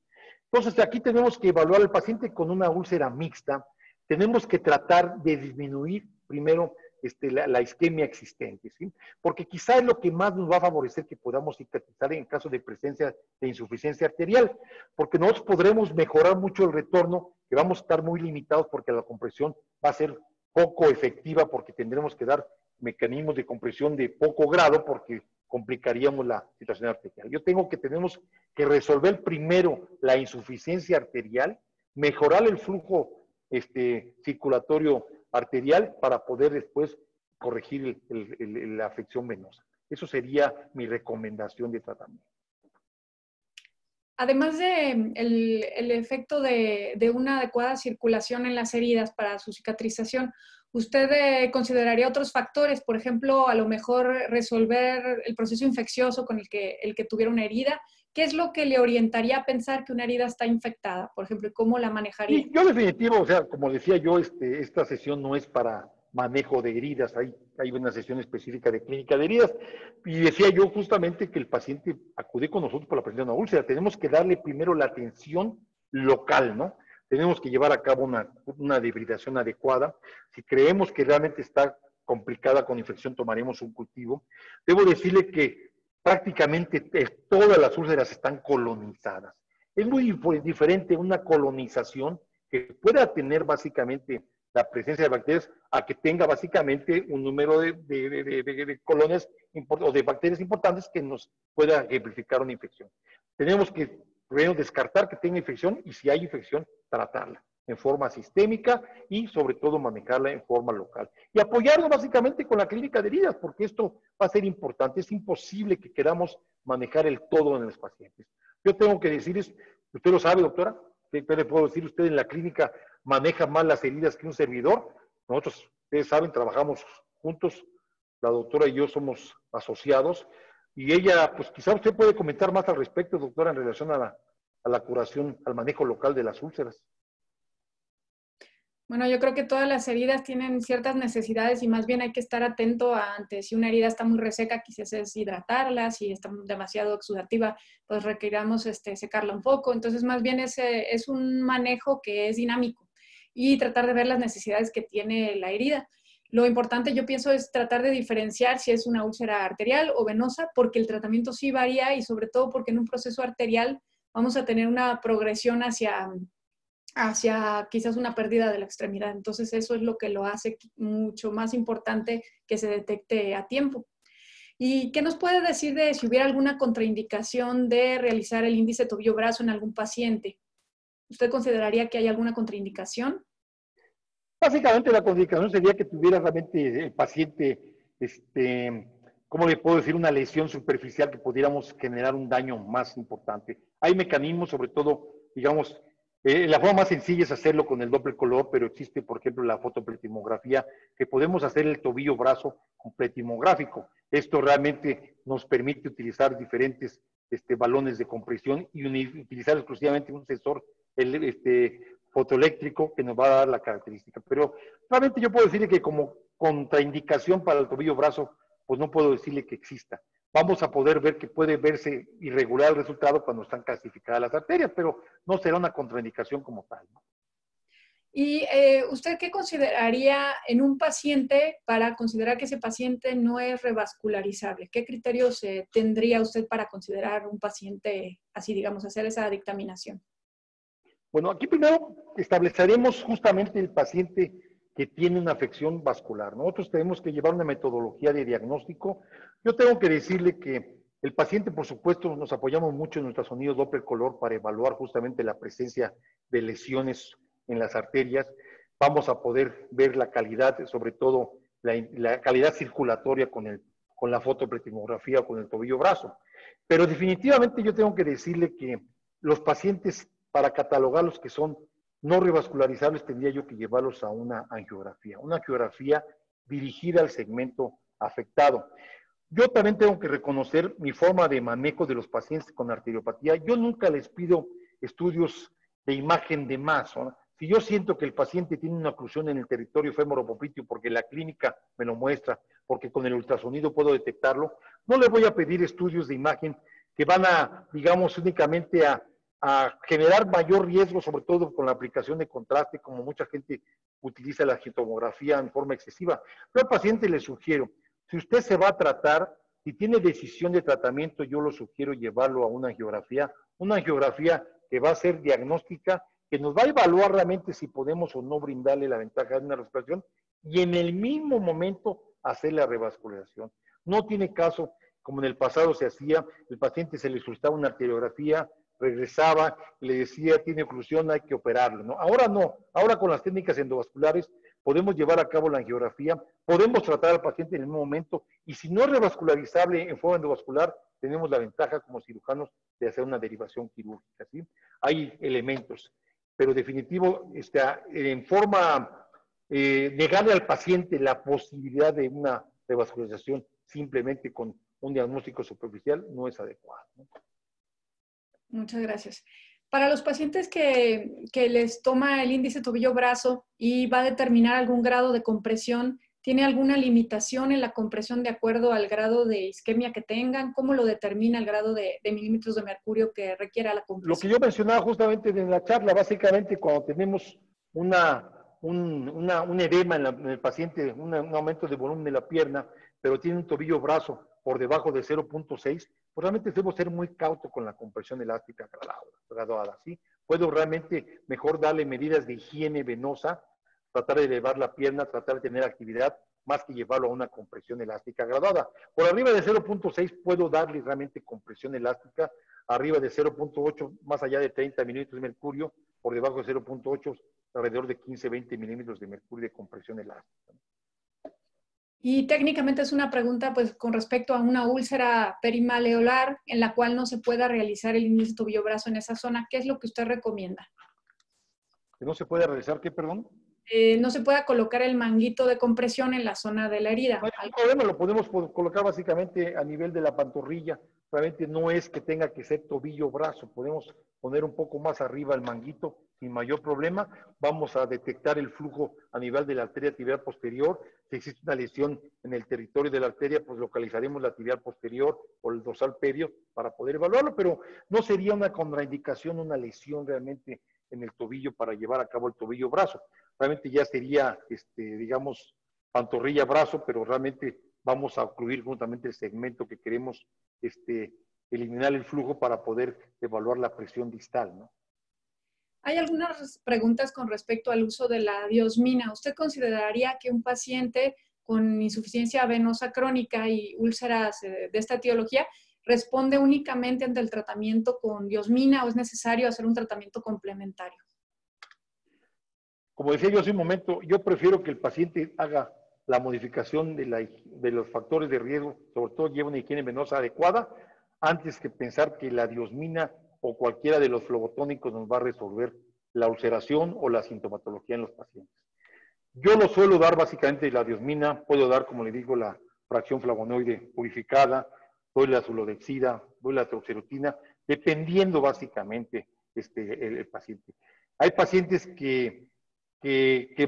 Entonces, aquí tenemos que evaluar al paciente con una úlcera mixta. Tenemos que tratar de disminuir primero la isquemia existente, ¿sí? Porque quizá es lo que más nos va a favorecer que podamos cicatrizar en caso de presencia de insuficiencia arterial, porque nosotros podremos mejorar mucho el retorno, que vamos a estar muy limitados porque la compresión va a ser poco efectiva, porque tendremos que dar mecanismos de compresión de poco grado, porque complicaríamos la situación arterial. Tenemos que resolver primero la insuficiencia arterial, mejorar el flujo circulatorio arterial para poder después corregir la afección venosa. Eso sería mi recomendación de tratamiento. Además de el efecto de una adecuada circulación en las heridas para su cicatrización, ¿usted consideraría otros factores? Por ejemplo, a lo mejor resolver el proceso infeccioso con el que tuviera una herida. ¿Qué es lo que le orientaría a pensar que una herida está infectada, por ejemplo, y cómo la manejaría? Sí, yo definitivo, o sea, como decía yo, esta sesión no es para manejo de heridas, hay una sesión específica de clínica de heridas, y decía yo justamente que el paciente acude con nosotros por la presencia de una úlcera, tenemos que darle primero la atención local, ¿no? Tenemos que llevar a cabo una debridación adecuada, si creemos que realmente está complicada con infección, tomaremos un cultivo. Debo decirle que prácticamente todas las úlceras están colonizadas. Es muy diferente una colonización que pueda tener básicamente la presencia de bacterias a que tenga básicamente un número de colonias o de bacterias importantes que nos pueda ejemplificar una infección. Tenemos que primero descartar que tenga infección y si hay infección, tratarla en forma sistémica y sobre todo manejarla en forma local. Y apoyarlo básicamente con la clínica de heridas, porque esto va a ser importante. Es imposible que queramos manejar el todo en los pacientes. Yo tengo que decirles, usted lo sabe, doctora, ¿qué le puedo decir? Usted en la clínica maneja más las heridas que un servidor. Nosotros, ustedes saben, trabajamos juntos, la doctora y yo somos asociados, y ella, pues quizá usted puede comentar más al respecto, doctora, en relación a la curación, al manejo local de las úlceras. Bueno, yo creo que todas las heridas tienen ciertas necesidades y más bien hay que estar atento ante si una herida está muy reseca, quizás es hidratarla, si está demasiado exudativa, pues requeriramos secarla un poco. Entonces, más bien es un manejo que es dinámico y tratar de ver las necesidades que tiene la herida. Lo importante, yo pienso, es tratar de diferenciar si es una úlcera arterial o venosa, porque el tratamiento sí varía y sobre todo porque en un proceso arterial vamos a tener una progresión hacia quizás una pérdida de la extremidad. Entonces eso es lo que lo hace mucho más importante que se detecte a tiempo. ¿Y qué nos puede decir de si hubiera alguna contraindicación de realizar el índice tobillo-brazo en algún paciente? ¿Usted consideraría que hay alguna contraindicación? Básicamente la contraindicación sería que tuviera realmente el paciente, ¿cómo le puedo decir? Una lesión superficial que pudiéramos generar un daño más importante. Hay mecanismos, sobre todo, digamos, la forma más sencilla es hacerlo con el doble color, pero existe, por ejemplo, la fotopletimografía, que podemos hacer el tobillo-brazo con pletimográfico. Esto realmente nos permite utilizar diferentes balones de compresión y utilizar exclusivamente un sensor fotoeléctrico que nos va a dar la característica. Pero realmente yo puedo decirle que como contraindicación para el tobillo-brazo, pues no puedo decirle que exista. Vamos a poder ver que puede verse irregular el resultado cuando están clasificadas las arterias, pero no será una contraindicación como tal, ¿no? ¿Y usted qué consideraría en un paciente para considerar que ese paciente no es revascularizable? ¿Qué criterios tendría usted para considerar un paciente así, digamos, hacer esa dictaminación? Bueno, aquí primero estableceremos justamente el paciente que tiene una afección vascular. Nosotros tenemos que llevar una metodología de diagnóstico. Yo tengo que decirle que el paciente, por supuesto, nos apoyamos mucho en nuestros sonidos Doppler color para evaluar justamente la presencia de lesiones en las arterias, vamos a poder ver la calidad, sobre todo la calidad circulatoria con la fotopretimografía o con el tobillo-brazo. Pero definitivamente yo tengo que decirle que los pacientes, para catalogarlos que son no revascularizables, tendría yo que llevarlos a una angiografía dirigida al segmento afectado. Yo también tengo que reconocer mi forma de manejo de los pacientes con arteriopatía. Yo nunca les pido estudios de imagen de más, ¿no? Si yo siento que el paciente tiene una oclusión en el territorio femoropopliteo porque la clínica me lo muestra, porque con el ultrasonido puedo detectarlo, no le voy a pedir estudios de imagen que van a, digamos, únicamente a generar mayor riesgo, sobre todo con la aplicación de contraste, como mucha gente utiliza la tomografía en forma excesiva. Yo al paciente le sugiero, si usted se va a tratar, si tiene decisión de tratamiento, yo lo sugiero llevarlo a una angiografía que va a ser diagnóstica, que nos va a evaluar realmente si podemos o no brindarle la ventaja de una respiración y en el mismo momento hacer la revascularización. No tiene caso, como en el pasado se hacía, el paciente se le solicitaba una arteriografía, regresaba y le decía, tiene oclusión, hay que operarlo, ¿no? Ahora no, ahora con las técnicas endovasculares podemos llevar a cabo la angiografía, podemos tratar al paciente en el mismo momento y si no es revascularizable en forma endovascular, tenemos la ventaja como cirujanos de hacer una derivación quirúrgica, ¿sí? Hay elementos, pero definitivo, en forma, negarle al paciente la posibilidad de una revascularización simplemente con un diagnóstico superficial no es adecuado, ¿no? Muchas gracias. Para los pacientes que les toma el índice tobillo-brazo y va a determinar algún grado de compresión, ¿tiene alguna limitación en la compresión de acuerdo al grado de isquemia que tengan? ¿Cómo lo determina el grado de milímetros de mercurio que requiera la compresión? Lo que yo mencionaba justamente en la charla, básicamente cuando tenemos un edema en el paciente, un aumento de volumen de la pierna, pero tiene un tobillo-brazo por debajo de 0.6, pues realmente debemos ser muy cautos con la compresión elástica graduada, ¿sí? Puedo realmente mejor darle medidas de higiene venosa, tratar de elevar la pierna, tratar de tener actividad, más que llevarlo a una compresión elástica graduada. Por arriba de 0.6 puedo darle realmente compresión elástica, arriba de 0.8, más allá de 30 milímetros de mercurio, por debajo de 0.8, alrededor de 15-20 milímetros de mercurio de compresión elástica. Y técnicamente es una pregunta pues con respecto a una úlcera perimaleolar en la cual no se pueda realizar el índice tobillo-brazo en esa zona. ¿Qué es lo que usted recomienda? ¿Que no se puede realizar qué, perdón? No se pueda colocar el manguito de compresión en la zona de la herida. No hay ningún problema, lo podemos colocar básicamente a nivel de la pantorrilla. Realmente no es que tenga que ser tobillo-brazo, podemos poner un poco más arriba el manguito sin mayor problema. Vamos a detectar el flujo a nivel de la arteria tibial posterior. Si existe una lesión en el territorio de la arteria, pues localizaremos la tibial posterior o el dorsal perio para poder evaluarlo, pero no sería una contraindicación, una lesión realmente en el tobillo para llevar a cabo el tobillo-brazo. Realmente ya sería, digamos, pantorrilla-brazo, pero realmente vamos a ocluir justamente el segmento que queremos eliminar el flujo para poder evaluar la presión distal, ¿no? Hay algunas preguntas con respecto al uso de la diosmina. ¿Usted consideraría que un paciente con insuficiencia venosa crónica y úlceras de esta etiología responde únicamente ante el tratamiento con diosmina o es necesario hacer un tratamiento complementario? Como decía yo hace un momento, yo prefiero que el paciente haga la modificación de los factores de riesgo, sobre todo lleve una higiene venosa adecuada, antes que pensar que la diosmina o cualquiera de los flevotónicos nos va a resolver la ulceración o la sintomatología en los pacientes. Yo lo suelo dar básicamente la diosmina, puedo dar, como le digo, la fracción flavonoide purificada, doy la sulodexida, doy la troxerotina, dependiendo básicamente el paciente. Hay pacientes que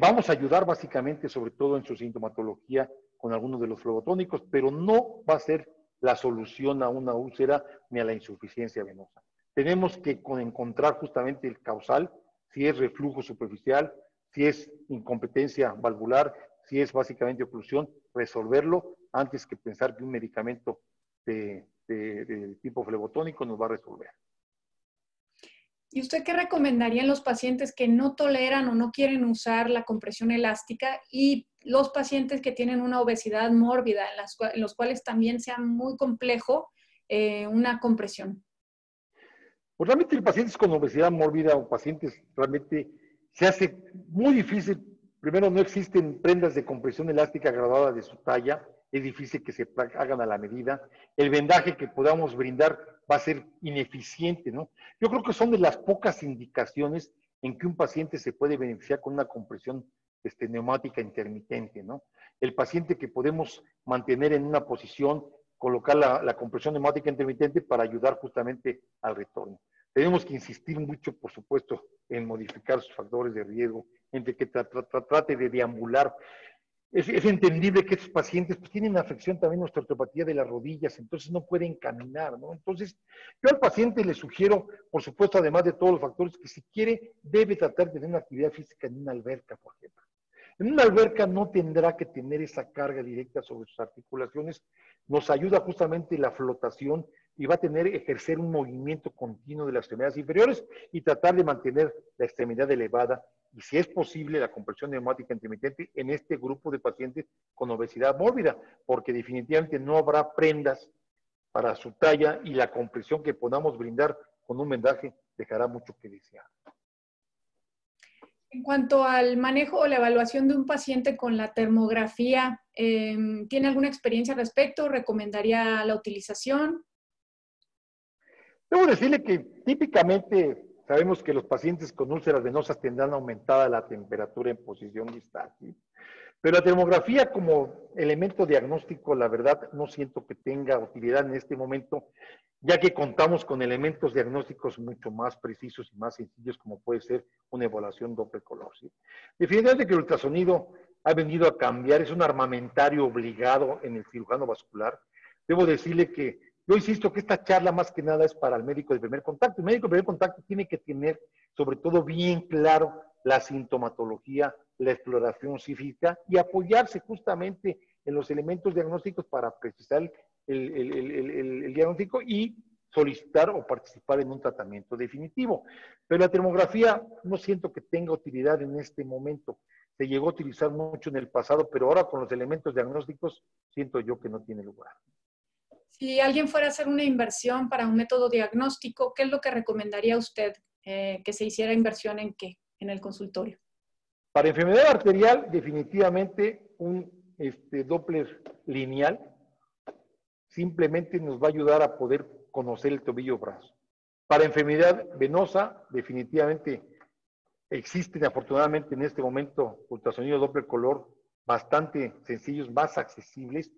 vamos a ayudar básicamente, sobre todo en su sintomatología, con algunos de los flevotónicos, pero no va a ser la solución a una úlcera ni a la insuficiencia venosa. Tenemos que encontrar justamente el causal, si es reflujo superficial, si es incompetencia valvular, si es básicamente oclusión, resolverlo antes que pensar que un medicamento de tipo flevotónico nos va a resolver. ¿Y usted qué recomendaría en los pacientes que no toleran o no quieren usar la compresión elástica y los pacientes que tienen una obesidad mórbida, en los cuales también sea muy complejo una compresión? Pues realmente pacientes con obesidad mórbida o pacientes realmente se hace muy difícil. Primero, no existen prendas de compresión elástica graduada de su talla, es difícil que se hagan a la medida. El vendaje que podamos brindar va a ser ineficiente, ¿no? Yo creo que son de las pocas indicaciones en que un paciente se puede beneficiar con una compresión neumática intermitente, ¿no? El paciente que podemos mantener en una posición, colocar la compresión neumática intermitente para ayudar justamente al retorno. Tenemos que insistir mucho, por supuesto, en modificar sus factores de riesgo, entre que trate de deambular. Es entendible que estos pacientes pues, tienen afección también osteopatía de las rodillas, entonces no pueden caminar, ¿no? Entonces, yo al paciente le sugiero, por supuesto, además de todos los factores, que si quiere, debe tratar de tener una actividad física en una alberca, por ejemplo. En una alberca no tendrá que tener esa carga directa sobre sus articulaciones, nos ayuda justamente la flotación y va a ejercer un movimiento continuo de las extremidades inferiores y tratar de mantener la extremidad elevada y si es posible la compresión neumática intermitente en este grupo de pacientes con obesidad mórbida, porque definitivamente no habrá prendas para su talla y la compresión que podamos brindar con un vendaje dejará mucho que desear. En cuanto al manejo o la evaluación de un paciente con la termografía, ¿tiene alguna experiencia al respecto? ¿Recomendaría la utilización? Debo decirle que típicamente sabemos que los pacientes con úlceras venosas tendrán aumentada la temperatura en posición distal, ¿sí? Pero la termografía como elemento diagnóstico, la verdad, no siento que tenga utilidad en este momento, ya que contamos con elementos diagnósticos mucho más precisos y más sencillos, como puede ser una evaluación Doppler color, ¿sí? Definitivamente que el ultrasonido ha venido a cambiar, es un armamentario obligado en el cirujano vascular. Debo decirle que yo insisto que esta charla más que nada es para el médico de primer contacto. El médico de primer contacto tiene que tener sobre todo bien claro la sintomatología, la exploración física y apoyarse justamente en los elementos diagnósticos para precisar el diagnóstico y solicitar o participar en un tratamiento definitivo. Pero la termografía no siento que tenga utilidad en este momento. Se llegó a utilizar mucho en el pasado, pero ahora con los elementos diagnósticos siento yo que no tiene lugar. Si alguien fuera a hacer una inversión para un método diagnóstico, ¿qué es lo que recomendaría usted que se hiciera inversión en qué en el consultorio? Para enfermedad arterial, definitivamente un Doppler lineal simplemente nos va a ayudar a poder conocer el tobillo-brazo. Para enfermedad venosa, definitivamente existen afortunadamente en este momento ultrasonido Doppler color bastante sencillos, más accesibles,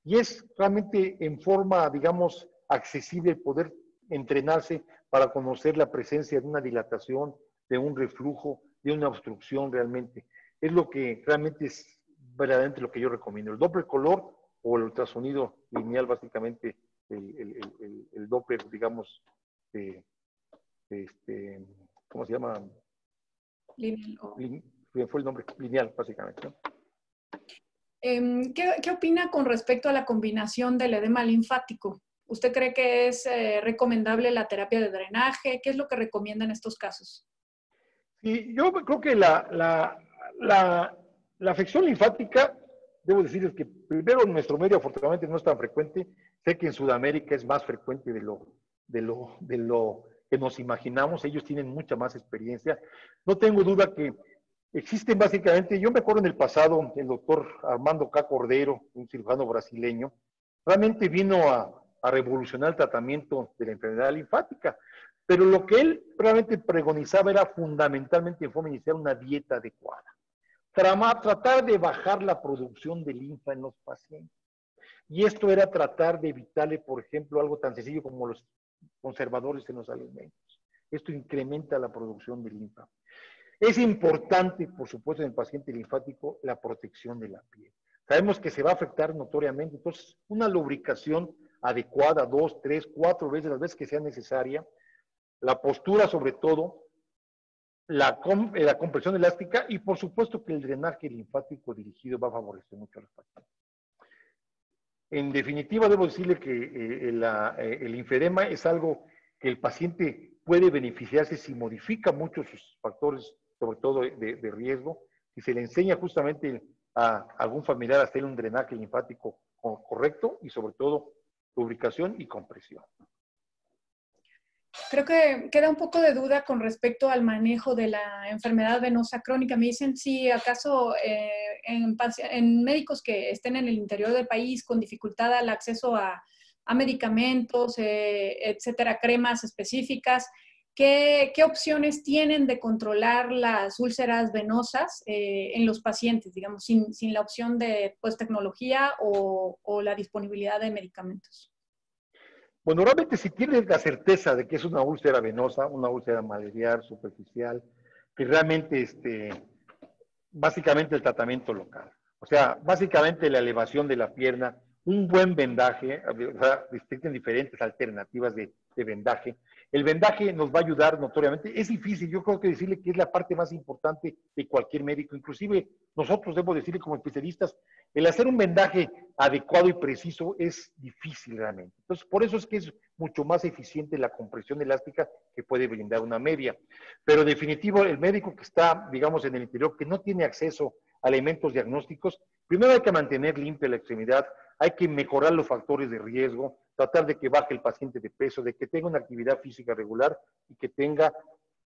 y es realmente en forma, digamos, accesible poder entrenarse para conocer la presencia de una dilatación, de un reflujo, de una obstrucción realmente. Es lo que realmente es verdaderamente lo que yo recomiendo. El Doppler color o el ultrasonido lineal, básicamente el Doppler, digamos, ¿cómo se llama? Lineal. Fue el nombre, lineal, básicamente, ¿no? ¿Qué opina con respecto a la combinación del edema linfático? ¿Usted cree que es recomendable la terapia de drenaje? ¿Qué es lo que recomienda en estos casos? Sí, yo creo que la afección linfática, debo decirles que primero en nuestro medio afortunadamente no es tan frecuente. Sé que en Sudamérica es más frecuente de lo que nos imaginamos. Ellos tienen mucha más experiencia. No tengo duda que existen básicamente, yo me acuerdo en el pasado, el doctor Armando K. Cordero, un cirujano brasileño, realmente vino a revolucionar el tratamiento de la enfermedad linfática. Pero lo que él realmente pregonizaba era fundamentalmente en forma inicial una dieta adecuada. Tratar de bajar la producción de linfa en los pacientes. Y esto era tratar de evitarle, por ejemplo, algo tan sencillo como los conservadores en los alimentos. Esto incrementa la producción de linfa. Es importante, por supuesto, en el paciente linfático, la protección de la piel. Sabemos que se va a afectar notoriamente, entonces una lubricación adecuada 2, 3, 4 veces, las veces que sea necesaria, la postura sobre todo, la compresión elástica y por supuesto que el drenaje linfático dirigido va a favorecer mucho a los pacientes. En definitiva, debo decirle que el linfedema es algo que el paciente puede beneficiarse si modifica mucho sus factores, sobre todo de riesgo, si se le enseña justamente a algún familiar a hacer un drenaje linfático correcto y sobre todo lubricación y compresión. Creo que queda un poco de duda con respecto al manejo de la enfermedad venosa crónica. Me dicen si acaso en médicos que estén en el interior del país con dificultad al acceso a medicamentos, etcétera, cremas específicas, ¿qué opciones tienen de controlar las úlceras venosas en los pacientes, digamos, sin la opción de pues, tecnología o la disponibilidad de medicamentos? Bueno, realmente si tienes la certeza de que es una úlcera venosa, una úlcera malarial superficial, que realmente básicamente el tratamiento local. O sea, básicamente la elevación de la pierna, un buen vendaje, o sea, existen diferentes alternativas de vendaje. El vendaje nos va a ayudar notoriamente. Es difícil, yo creo que decirle que es la parte más importante de cualquier médico. Inclusive nosotros, debo decirle como especialistas, el hacer un vendaje adecuado y preciso es difícil realmente. Entonces, por eso es que es mucho más eficiente la compresión elástica que puede brindar una media. Pero definitivo, el médico que está, digamos, en el interior, que no tiene acceso a elementos diagnósticos, primero hay que mantener limpia la extremidad, hay que mejorar los factores de riesgo, tratar de que baje el paciente de peso, de que tenga una actividad física regular y que tenga,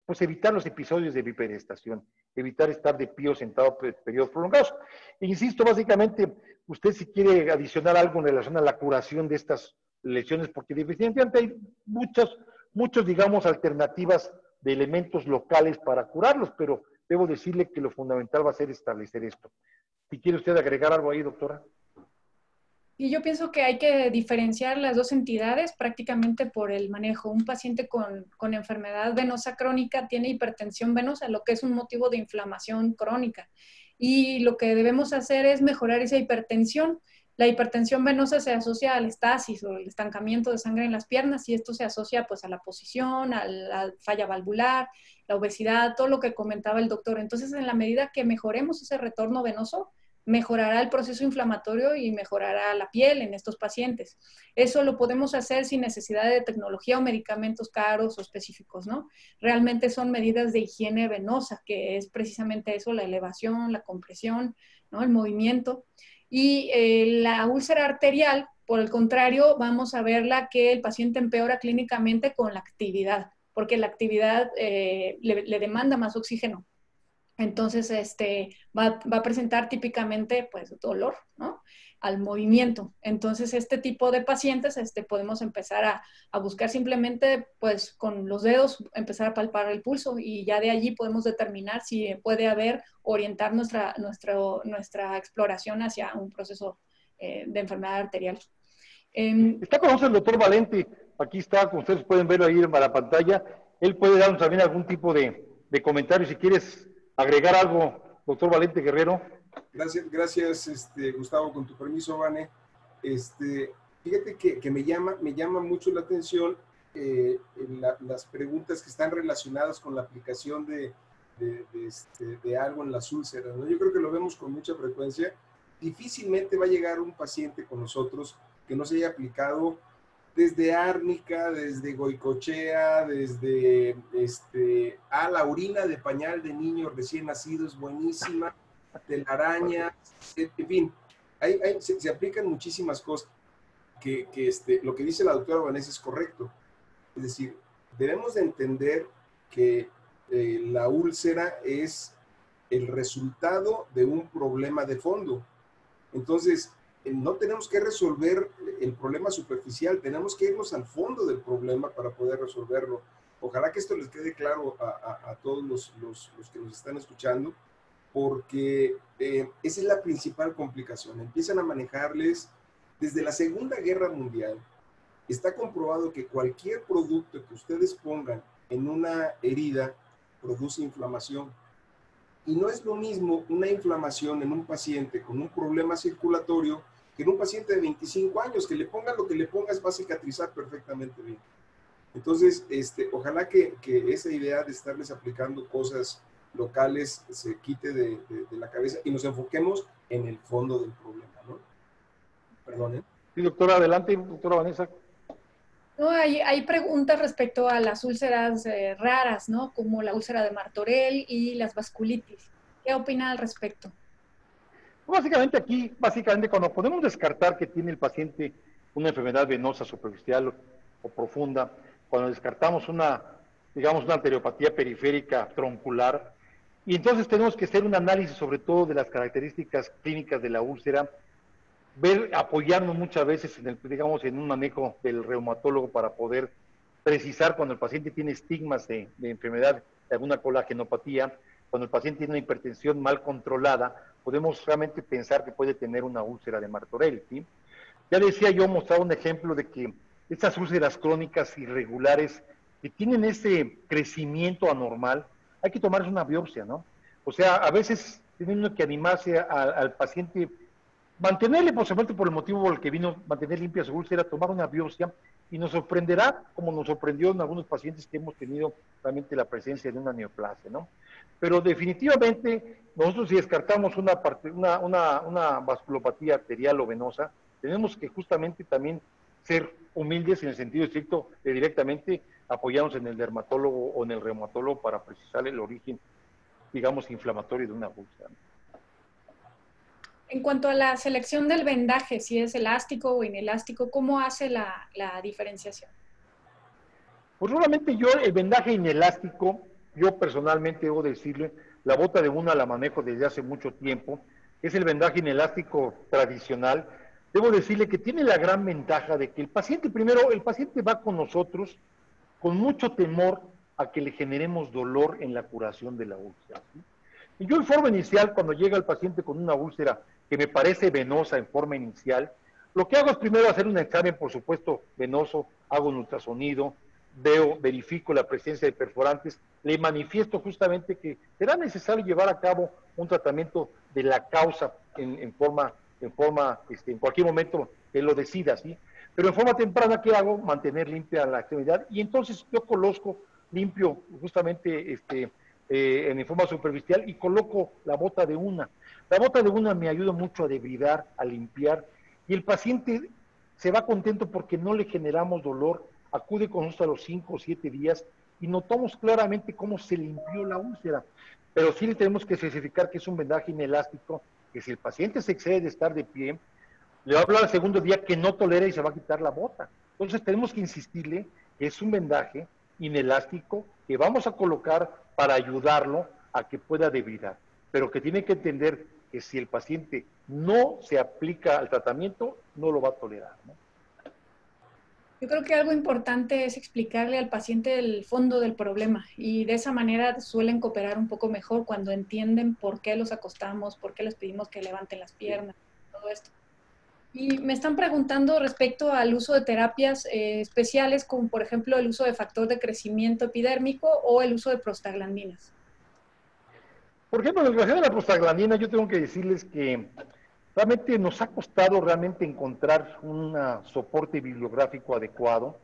pues evitar los episodios de bipedestación, evitar estar de pie o sentado por periodos prolongados. E insisto, básicamente, usted si quiere adicionar algo en relación a la curación de estas lesiones, porque definitivamente hay muchas, digamos, alternativas de elementos locales para curarlos, pero debo decirle que lo fundamental va a ser establecer esto. Si quiere usted agregar algo ahí, doctora. Y yo pienso que hay que diferenciar las dos entidades prácticamente por el manejo. Un paciente con enfermedad venosa crónica tiene hipertensión venosa, lo que es un motivo de inflamación crónica. Y lo que debemos hacer es mejorar esa hipertensión. La hipertensión venosa se asocia al estasis o el estancamiento de sangre en las piernas y esto se asocia pues a la posición, a la falla valvular, la obesidad, todo lo que comentaba el doctor. Entonces, en la medida que mejoremos ese retorno venoso, mejorará el proceso inflamatorio y mejorará la piel en estos pacientes. Eso lo podemos hacer sin necesidad de tecnología o medicamentos caros o específicos, ¿no? Realmente son medidas de higiene venosa, que es precisamente eso, la elevación, la compresión, ¿no? El movimiento. Y la úlcera arterial, por el contrario, vamos a verla que el paciente empeora clínicamente con la actividad, porque la actividad le demanda más oxígeno. Entonces, va a presentar típicamente, pues, dolor, ¿no? Al movimiento. Entonces, este tipo de pacientes, podemos empezar a buscar simplemente, pues, con los dedos, empezar a palpar el pulso y ya de allí podemos determinar si puede haber, orientar nuestra exploración hacia un proceso de enfermedad arterial. Está con nosotros el doctor Valente. Aquí está, como ustedes pueden verlo ahí en la pantalla. Él puede darnos también algún tipo de comentario si quieres agregar algo, doctor Valente Guerrero. Gracias, Gustavo, con tu permiso, Vane. Fíjate que me llama mucho la atención las preguntas que están relacionadas con la aplicación de algo en las úlceras, ¿no? Yo creo que lo vemos con mucha frecuencia. Difícilmente va a llegar un paciente con nosotros que no se haya aplicado desde árnica, desde goicochea, desde la orina de pañal de niño recién nacido es buenísima, telaraña, en fin, se aplican muchísimas cosas que lo que dice la doctora Vanessa es correcto. Es decir, debemos de entender que la úlcera es el resultado de un problema de fondo. Entonces, no tenemos que resolver el problema superficial, tenemos que irnos al fondo del problema para poder resolverlo. Ojalá que esto les quede claro a todos los que nos están escuchando, porque esa es la principal complicación. Empiezan a manejarles desde la Segunda Guerra Mundial. Está comprobado que cualquier producto que ustedes pongan en una herida produce inflamación. Y no es lo mismo una inflamación en un paciente con un problema circulatorio que en un paciente de 25 años, que le pongan lo que le pongas va a cicatrizar perfectamente bien. Entonces, ojalá que esa idea de estarles aplicando cosas locales se quite de la cabeza y nos enfoquemos en el fondo del problema, ¿no? Perdón, ¿eh? Sí, doctora, adelante, doctora Vanessa. No, hay preguntas respecto a las úlceras raras, ¿no? Como la úlcera de Martorell y las vasculitis. ¿Qué opina al respecto? Básicamente aquí, cuando podemos descartar que tiene el paciente una enfermedad venosa superficial o profunda, cuando descartamos digamos, una arteriopatía periférica troncular. Y entonces tenemos que hacer un análisis sobre todo de las características clínicas de la úlcera, apoyarnos muchas veces digamos, en un manejo del reumatólogo para poder precisar cuando el paciente tiene estigmas de enfermedad de alguna colagenopatía, cuando el paciente tiene una hipertensión mal controlada, podemos realmente pensar que puede tener una úlcera de Martorell, ¿sí? Ya decía yo, mostraba un ejemplo de que estas úlceras crónicas irregulares que tienen ese crecimiento anormal, hay que tomarles una biopsia, ¿no? O sea, a veces tiene que animarse al paciente, mantenerle, posiblemente por el motivo por el que vino, mantener limpia su úlcera, tomar una biopsia, y nos sorprenderá, como nos sorprendió en algunos pacientes que hemos tenido realmente la presencia de una neoplasia, ¿no? Pero definitivamente, nosotros si descartamos una vasculopatía arterial o venosa, tenemos que justamente también ser humildes en el sentido estricto de directamente apoyarnos en el dermatólogo o en el reumatólogo para precisar el origen, digamos, inflamatorio de una úlcera. En cuanto a la selección del vendaje, si es elástico o inelástico, ¿cómo hace la diferenciación? Pues realmente yo el vendaje inelástico, yo personalmente debo decirle, la bota de una la manejo desde hace mucho tiempo, es el vendaje inelástico tradicional. Debo decirle que tiene la gran ventaja de que el paciente va con nosotros con mucho temor a que le generemos dolor en la curación de la úlcera, ¿sí? Y yo en forma inicial, cuando llega el paciente con una úlcera que me parece venosa en forma inicial, lo que hago es primero hacer un examen, por supuesto, venoso, hago un ultrasonido, verifico la presencia de perforantes, le manifiesto justamente que será necesario llevar a cabo un tratamiento de la causa en cualquier momento que lo decida, ¿sí? Pero en forma temprana, ¿qué hago? Mantener limpia la extremidad, y entonces yo limpio justamente en forma superficial y coloco la bota de una. La bota de una me ayuda mucho a debridar, a limpiar, y el paciente se va contento porque no le generamos dolor, acude con nosotros a los 5 o 7 días y notamos claramente cómo se limpió la úlcera. Pero sí le tenemos que especificar que es un vendaje inelástico, que si el paciente se excede de estar de pie, le va a hablar al segundo día que no tolera y se va a quitar la bota. Entonces tenemos que insistirle que es un vendaje inelástico que vamos a colocar para ayudarlo a que pueda debridar, pero que tiene que entender que si el paciente no se aplica al tratamiento, no lo va a tolerar, ¿no? Yo creo que algo importante es explicarle al paciente el fondo del problema, y de esa manera suelen cooperar un poco mejor cuando entienden por qué los acostamos, por qué les pedimos que levanten las piernas, todo esto. Y me están preguntando respecto al uso de terapias especiales, como por ejemplo el uso de factor de crecimiento epidérmico o el uso de prostaglandinas. Por ejemplo, en relación a la prostaglandina, yo tengo que decirles que realmente nos ha costado realmente encontrar un soporte bibliográfico adecuado.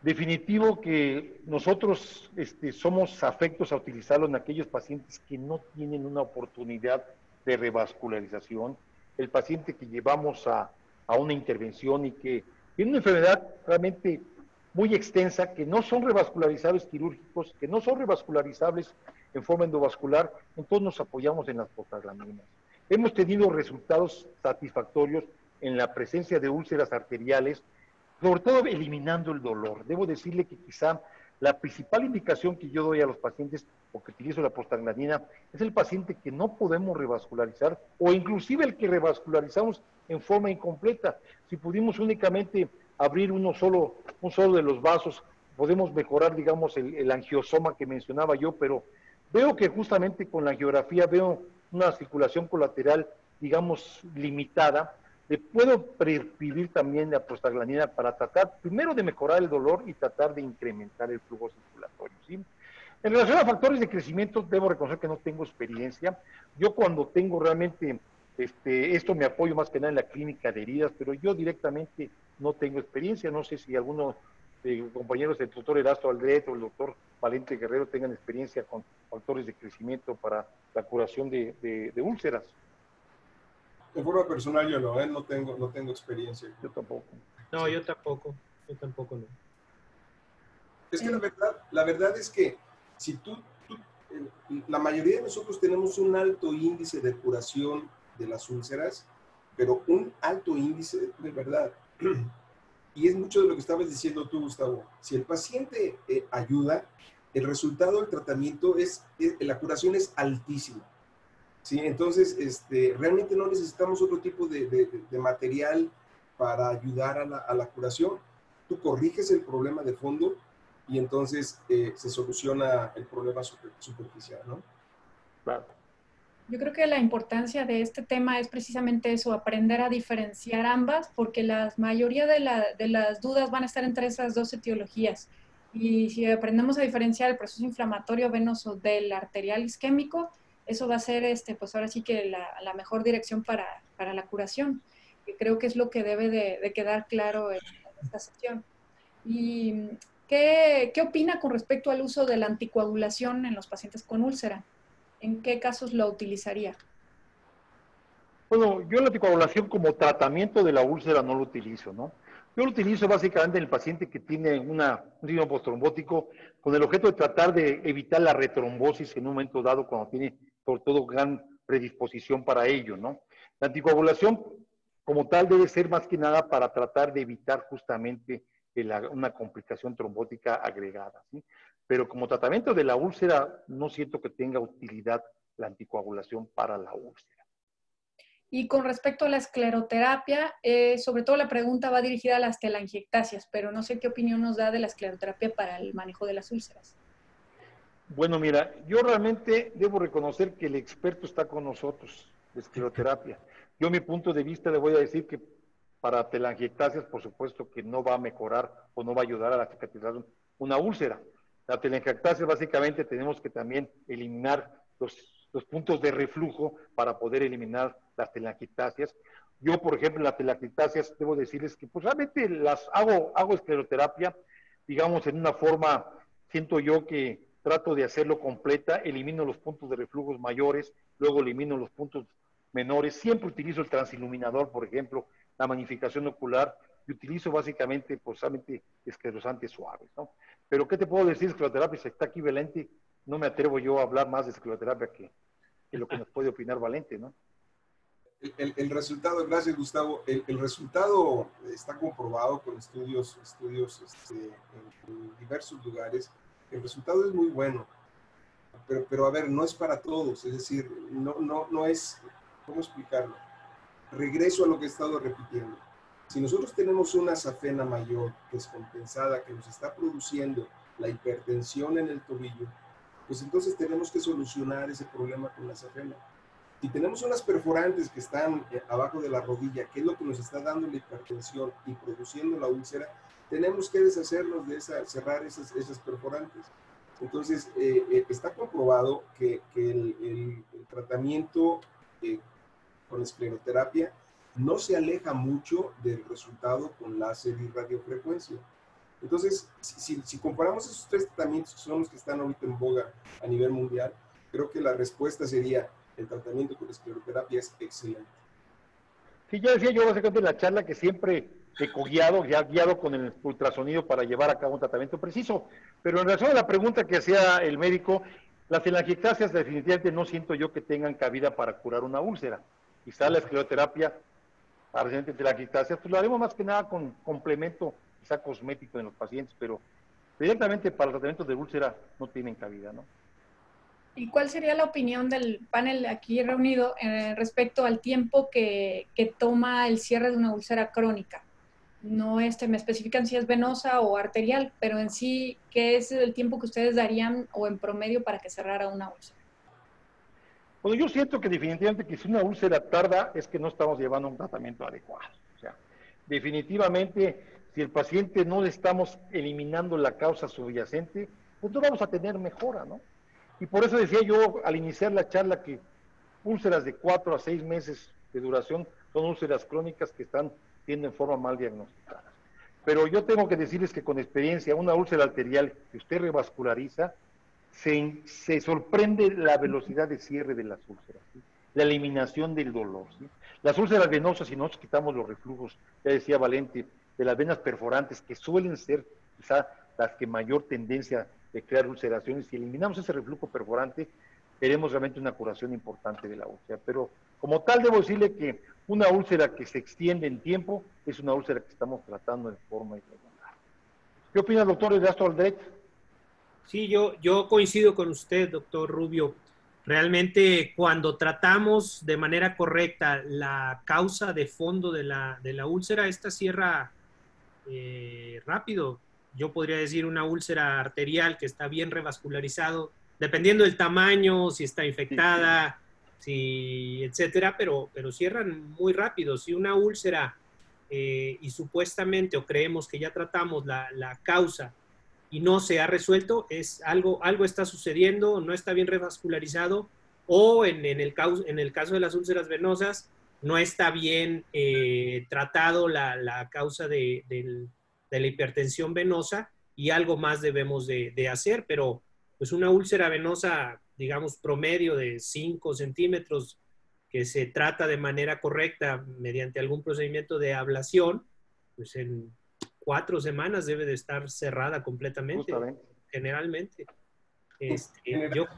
Definitivo que nosotros somos afectos a utilizarlo en aquellos pacientes que no tienen una oportunidad de revascularización, el paciente que llevamos a una intervención y que tiene una enfermedad realmente muy extensa, que no son revascularizables quirúrgicos, que no son revascularizables en forma endovascular, entonces nos apoyamos en las prostaglandinas. Hemos tenido resultados satisfactorios en la presencia de úlceras arteriales, sobre todo eliminando el dolor. Debo decirle que quizá la principal indicación que yo doy a los pacientes o que utilizo la prostaglandina es el paciente que no podemos revascularizar, o inclusive el que revascularizamos en forma incompleta. Si pudimos únicamente abrir un solo de los vasos, podemos mejorar, digamos, el angiosoma que mencionaba yo, pero veo que justamente con la angiografía veo una circulación colateral, digamos, limitada. Le puedo prescribir también la prostaglandina para tratar primero de mejorar el dolor y tratar de incrementar el flujo circulatorio, ¿sí? En relación a factores de crecimiento, debo reconocer que no tengo experiencia. Yo cuando tengo realmente esto me apoyo más que nada en la clínica de heridas, pero yo directamente no tengo experiencia. No sé si algunos compañeros del doctor Erasto Aldret o el doctor Valente Guerrero tengan experiencia con factores de crecimiento para la curación de úlceras. En forma personal yo no, no tengo experiencia. Yo tampoco. No, yo tampoco no. Es que la verdad es que si la mayoría de nosotros tenemos un alto índice de curación de las úlceras, pero un alto índice de verdad. Y es mucho de lo que estabas diciendo tú, Gustavo. Si el paciente ayuda, el resultado del tratamiento la curación es altísima. ¿Sí? Entonces, realmente no necesitamos otro tipo de material para ayudar a la curación. Tú corriges el problema de fondo y entonces se soluciona el problema superficial, ¿no? Claro. Yo creo que la importancia de este tema es precisamente eso, aprender a diferenciar ambas, porque la mayoría de las dudas van a estar entre esas dos etiologías. Y si aprendemos a diferenciar el proceso inflamatorio venoso del arterial isquémico, eso va a ser, pues ahora sí que la mejor dirección para la curación. Y creo que es lo que debe de quedar claro en esta sesión. ¿Y qué opina con respecto al uso de la anticoagulación en los pacientes con úlcera? ¿En qué casos lo utilizaría? Bueno, yo la anticoagulación como tratamiento de la úlcera no lo utilizo, ¿no? Yo lo utilizo básicamente en el paciente que tiene un síndrome postrombótico con el objeto de tratar de evitar la retrombosis en un momento dado cuando tiene, sobre todo, gran predisposición para ello, ¿no? La anticoagulación como tal debe ser más que nada para tratar de evitar justamente una complicación trombótica agregada, ¿sí? Pero como tratamiento de la úlcera no siento que tenga utilidad la anticoagulación para la úlcera. Y con respecto a la escleroterapia, sobre todo la pregunta va dirigida a las telangiectasias, pero no sé qué opinión nos da de la escleroterapia para el manejo de las úlceras. Bueno, mira, yo realmente debo reconocer que el experto está con nosotros de escleroterapia. Yo, mi punto de vista, le voy a decir que para telangiectasias, por supuesto que no va a mejorar o no va a ayudar a la cicatrización una úlcera. La telangiectasia, básicamente, tenemos que también eliminar los puntos de reflujo para poder eliminar las telangiectasias. Yo, por ejemplo, en las telangiectasias, debo decirles que pues realmente hago escleroterapia, digamos, en una forma, siento yo que trato de hacerlo completa, elimino los puntos de reflujos mayores, luego elimino los puntos menores, siempre utilizo el transiluminador, por ejemplo, la magnificación ocular, y utilizo básicamente, pues, solamente esclerosantes suaves, ¿no? Pero, ¿qué te puedo decir? Escleroterapia está aquí Valente, no me atrevo yo a hablar más de escleroterapia que lo que nos puede opinar Valente, ¿no? El resultado, gracias Gustavo, el resultado está comprobado con estudios en diversos lugares. El resultado es muy bueno, pero a ver, no es para todos, es decir, no es, ¿cómo explicarlo? Regreso a lo que he estado repitiendo. Si nosotros tenemos una safena mayor descompensada que nos está produciendo la hipertensión en el tobillo, pues entonces tenemos que solucionar ese problema con la safena. Si tenemos unas perforantes que están abajo de la rodilla, que es lo que nos está dando la hipertensión y produciendo la úlcera, tenemos que deshacernos de cerrar esas perforantes. Entonces, está comprobado que el tratamiento con escleroterapia no se aleja mucho del resultado con láser y radiofrecuencia. Entonces, si comparamos esos tres tratamientos que son los que están ahorita en boga a nivel mundial, creo que la respuesta sería: el tratamiento con escleroterapia es excelente. Sí, ya decía yo básicamente en la charla que siempre he guiado con el ultrasonido para llevar a cabo un tratamiento preciso. Pero en relación a la pregunta que hacía el médico, las telangiectasias definitivamente no siento yo que tengan cabida para curar una úlcera. Quizá la escleroterapia para pacientes de telangiectasias, pues lo haremos más que nada con complemento, quizá cosmético en los pacientes, pero directamente para el tratamiento de úlcera no tienen cabida, ¿no? ¿Y cuál sería la opinión del panel aquí reunido respecto al tiempo que toma el cierre de una úlcera crónica? No me especifican si es venosa o arterial, pero en sí, ¿qué es el tiempo que ustedes darían o en promedio para que cerrara una úlcera? Bueno, yo siento que definitivamente que si una úlcera tarda es que no estamos llevando un tratamiento adecuado. O sea, definitivamente si el paciente no le estamos eliminando la causa subyacente, pues no vamos a tener mejora, ¿no? Y por eso decía yo al iniciar la charla que úlceras de 4 a 6 meses de duración son úlceras crónicas que están siendo en forma mal diagnosticadas. Pero yo tengo que decirles que con experiencia, una úlcera arterial que usted revasculariza, se sorprende la velocidad de cierre de las úlceras, ¿sí? La eliminación del dolor, ¿sí? Las úlceras venosas, si nosotros quitamos los reflujos, ya decía Valente, de las venas perforantes, que suelen ser quizá las que mayor tendencia de crear ulceraciones, si eliminamos ese reflujo perforante, veremos realmente una curación importante de la úlcera. Pero Como tal, debo decirle que una úlcera que se extiende en tiempo es una úlcera que estamos tratando de forma irregular. ¿Qué opina el doctor Erasto Aldrete? Sí, yo coincido con usted, doctor Rubio. Realmente cuando tratamos de manera correcta la causa de fondo de la úlcera, esta cierra rápido. Yo podría decir una úlcera arterial que está bien revascularizado, dependiendo del tamaño, si está infectada, si, etcétera, pero cierran muy rápido. Si una úlcera y supuestamente o creemos que ya tratamos la causa y no se ha resuelto, es algo está sucediendo, no está bien revascularizado, o en el caso de las úlceras venosas, no está bien tratado la causa de la hipertensión venosa y algo más debemos de hacer, pero pues una úlcera venosa, digamos, promedio de 5 centímetros que se trata de manera correcta mediante algún procedimiento de ablación, pues en 4 semanas debe de estar cerrada completamente, Justamente. generalmente. General,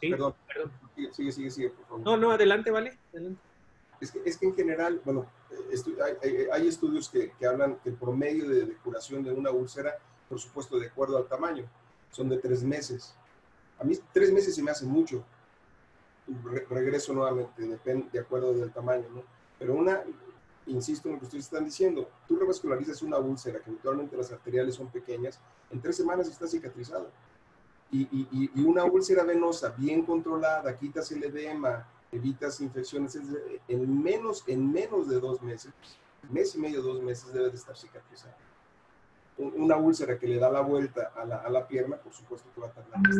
Sí, perdón, perdón. sigue, por favor. No, adelante, vale. Adelante. Es que en general, bueno, hay estudios que hablan que el promedio de curación de una úlcera, por supuesto, de acuerdo al tamaño, son de 3 meses. A mí 3 meses se me hace mucho. Regreso nuevamente, depende de acuerdo del tamaño, ¿no? Pero insisto en lo que ustedes están diciendo, tú revascularizas una úlcera, que habitualmente las arteriales son pequeñas, en 3 semanas está cicatrizado. Y una úlcera venosa bien controlada, quitas el edema, evitas infecciones, en menos de 2 meses, mes y medio, 2 meses debe de estar cicatrizada. Una úlcera que le da la vuelta a la pierna, por supuesto que va a tardar más.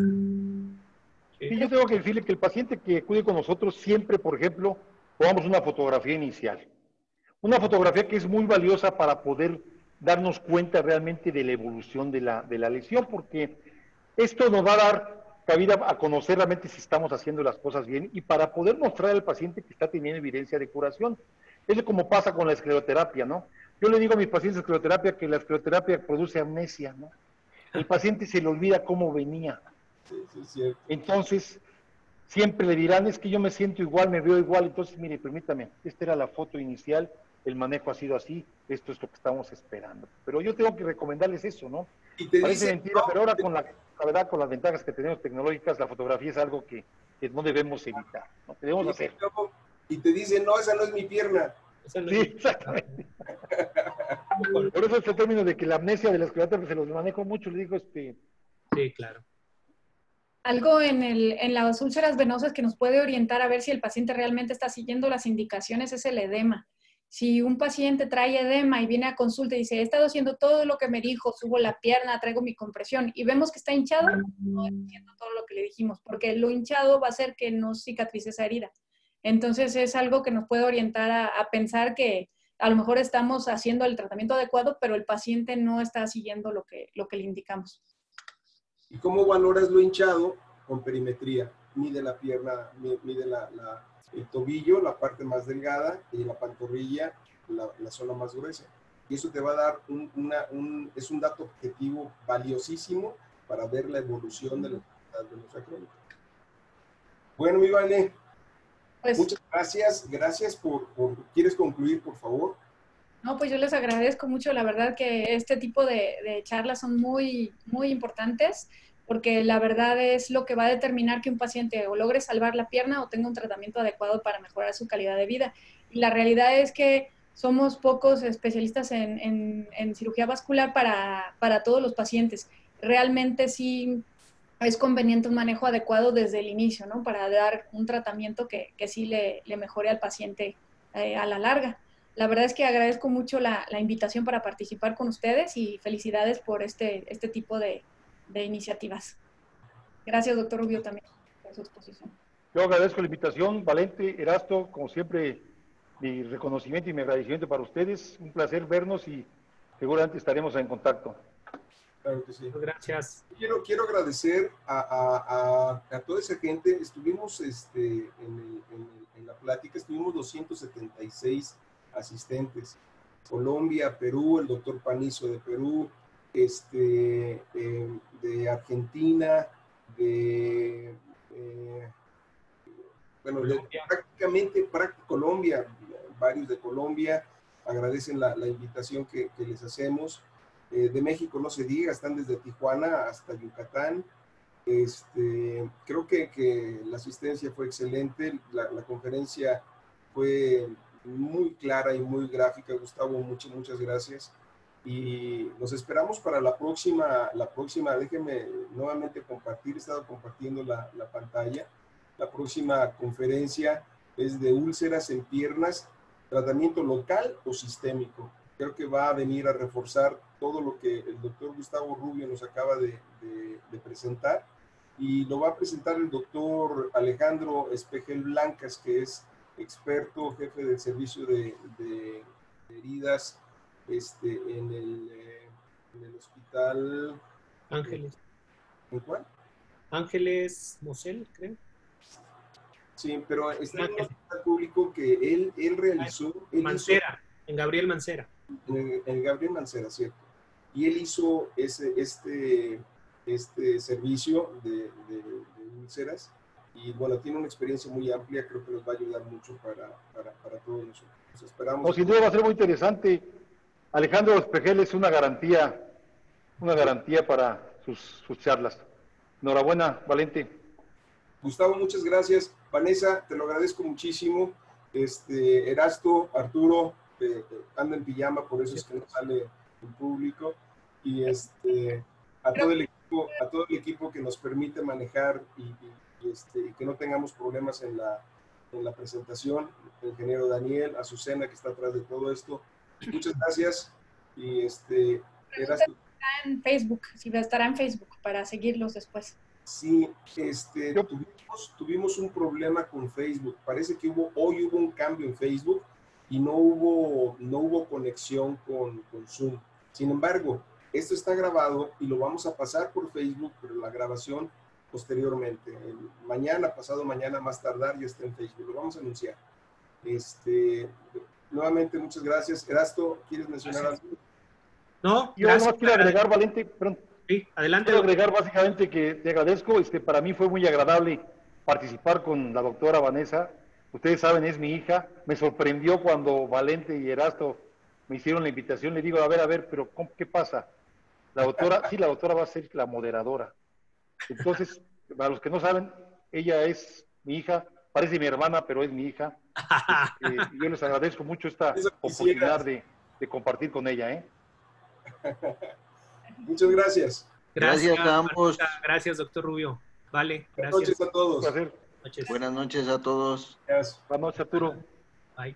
Sí, yo tengo que decirle que el paciente que acude con nosotros siempre, por ejemplo, tomamos una fotografía inicial. Una fotografía que es muy valiosa para poder darnos cuenta realmente de la evolución de la lesión, porque esto nos va a dar cabida a conocer realmente si estamos haciendo las cosas bien y para poder mostrar al paciente que está teniendo evidencia de curación. Es como pasa con la escleroterapia, ¿no? Yo le digo a mis pacientes de escleroterapia que la escleroterapia produce amnesia, ¿no? El paciente se le olvida cómo venía. Sí, es cierto. Entonces, siempre le dirán, es que yo me siento igual, me veo igual. Entonces, mire, permítame, esta era la foto inicial, el manejo ha sido así, esto es lo que estamos esperando. Pero yo tengo que recomendarles eso, ¿no? Y te Parece dice, mentira, no, pero ahora con la verdad, con las ventajas que tenemos tecnológicas, la fotografía es algo que no debemos evitar, ¿no? Debemos hacer. Y te dice, no, esa no es mi pierna. Sí, exactamente. Por eso este término de que la amnesia de las criaturas se los manejo mucho, le digo, Sí, claro. Algo en las úlceras venosas que nos puede orientar a ver si el paciente realmente está siguiendo las indicaciones es el edema. Si un paciente trae edema y viene a consulta y dice, he estado haciendo todo lo que me dijo, subo la pierna, traigo mi compresión y vemos que está hinchado, no está haciendo todo lo que le dijimos, porque lo hinchado va a hacer que no cicatrice esa herida. Entonces es algo que nos puede orientar a pensar que a lo mejor estamos haciendo el tratamiento adecuado, pero el paciente no está siguiendo lo que le indicamos. ¿Y cómo valoras lo hinchado? Con perimetría. Mide la pierna, mide el tobillo, la parte más delgada, y la pantorrilla, la zona más gruesa. Y eso te va a dar es un dato objetivo valiosísimo para ver la evolución de la enfermedad venosa crónica. Bueno, mi Vane, pues, muchas gracias. Gracias por... ¿Quieres concluir, por favor? No, pues yo les agradezco mucho, la verdad que este tipo de charlas son muy, muy importantes porque la verdad es lo que va a determinar que un paciente o logre salvar la pierna o tenga un tratamiento adecuado para mejorar su calidad de vida. Y la realidad es que somos pocos especialistas en cirugía vascular para todos los pacientes. Realmente sí es conveniente un manejo adecuado desde el inicio, ¿no? Para dar un tratamiento que sí le mejore al paciente a la larga. La verdad es que agradezco mucho la invitación para participar con ustedes y felicidades por este tipo de iniciativas. Gracias, doctor Rubio, también por su exposición. Yo agradezco la invitación, Valente, Erasto, como siempre, mi reconocimiento y mi agradecimiento para ustedes. Un placer vernos y seguramente estaremos en contacto. Claro que sí. Gracias. Quiero agradecer a toda esa gente. Estuvimos en la plática, estuvimos 276 asistentes. Colombia, Perú, el doctor Panizo de Perú, de Argentina, bueno, prácticamente Colombia, varios de Colombia agradecen la invitación que les hacemos. De México no se diga, están desde Tijuana hasta Yucatán. Creo que la asistencia fue excelente, la conferencia fue muy clara y muy gráfica. Gustavo, muchas gracias. Y nos esperamos para la próxima, déjenme nuevamente compartir, he estado compartiendo la pantalla. La próxima conferencia es de úlceras en piernas, tratamiento local o sistémico. Creo que va a venir a reforzar todo lo que el doctor Gustavo Rubio nos acaba de presentar, y lo va a presentar el doctor Alejandro Espejel Blancas, que es experto, jefe del servicio de heridas en el hospital Ángeles. ¿En cuál? Ángeles Mosel, creo. Sí, pero está en un hospital público que él realizó. Mancera, en Gabriel Mancera. En Gabriel Mancera, cierto. Y él hizo este servicio de úlceras, y bueno, tiene una experiencia muy amplia, creo que nos va a ayudar mucho para todos nosotros. Nos esperamos. No, sin duda va a ser muy interesante. Alejandro Espejel es una garantía para sus charlas. Enhorabuena, Valente. Gustavo, muchas gracias. Vanessa, te lo agradezco muchísimo. Erasto, Arturo, anda en pijama, por eso es que no sale en público. Y a todo el equipo que nos permite manejar y que no tengamos problemas en la presentación, el ingeniero Daniel, Azucena, que está atrás de todo esto. Muchas gracias. Y Erasto. En Facebook, si estará en Facebook para seguirlos después. Sí, tuvimos un problema con Facebook. Parece que hoy hubo un cambio en Facebook y no hubo conexión con Zoom. Sin embargo, esto está grabado y lo vamos a pasar por Facebook, pero la grabación posteriormente. Pasado mañana, más tardar, ya está en Facebook. Lo vamos a anunciar. Nuevamente, muchas gracias. Erasto, ¿quieres mencionar algo? No, yo no quiero agregar, Valente, perdón. Sí, adelante. Quiero agregar básicamente que te agradezco. Para mí fue muy agradable participar con la doctora Vanessa. Ustedes saben, es mi hija. Me sorprendió cuando Valente y Erasto me hicieron la invitación. Le digo, a ver, pero ¿qué pasa? La doctora va a ser la moderadora. Entonces, para los que no saben, ella es mi hija. Parece mi hermana, pero es mi hija. Yo les agradezco mucho esta oportunidad de compartir con ella, Muchas gracias. Gracias a ambos. Gracias, doctor Rubio. Vale, gracias. Buenas noches a todos. Un placer. Noches. Buenas noches a todos. Gracias. Buenas noches, Arturo. Bye.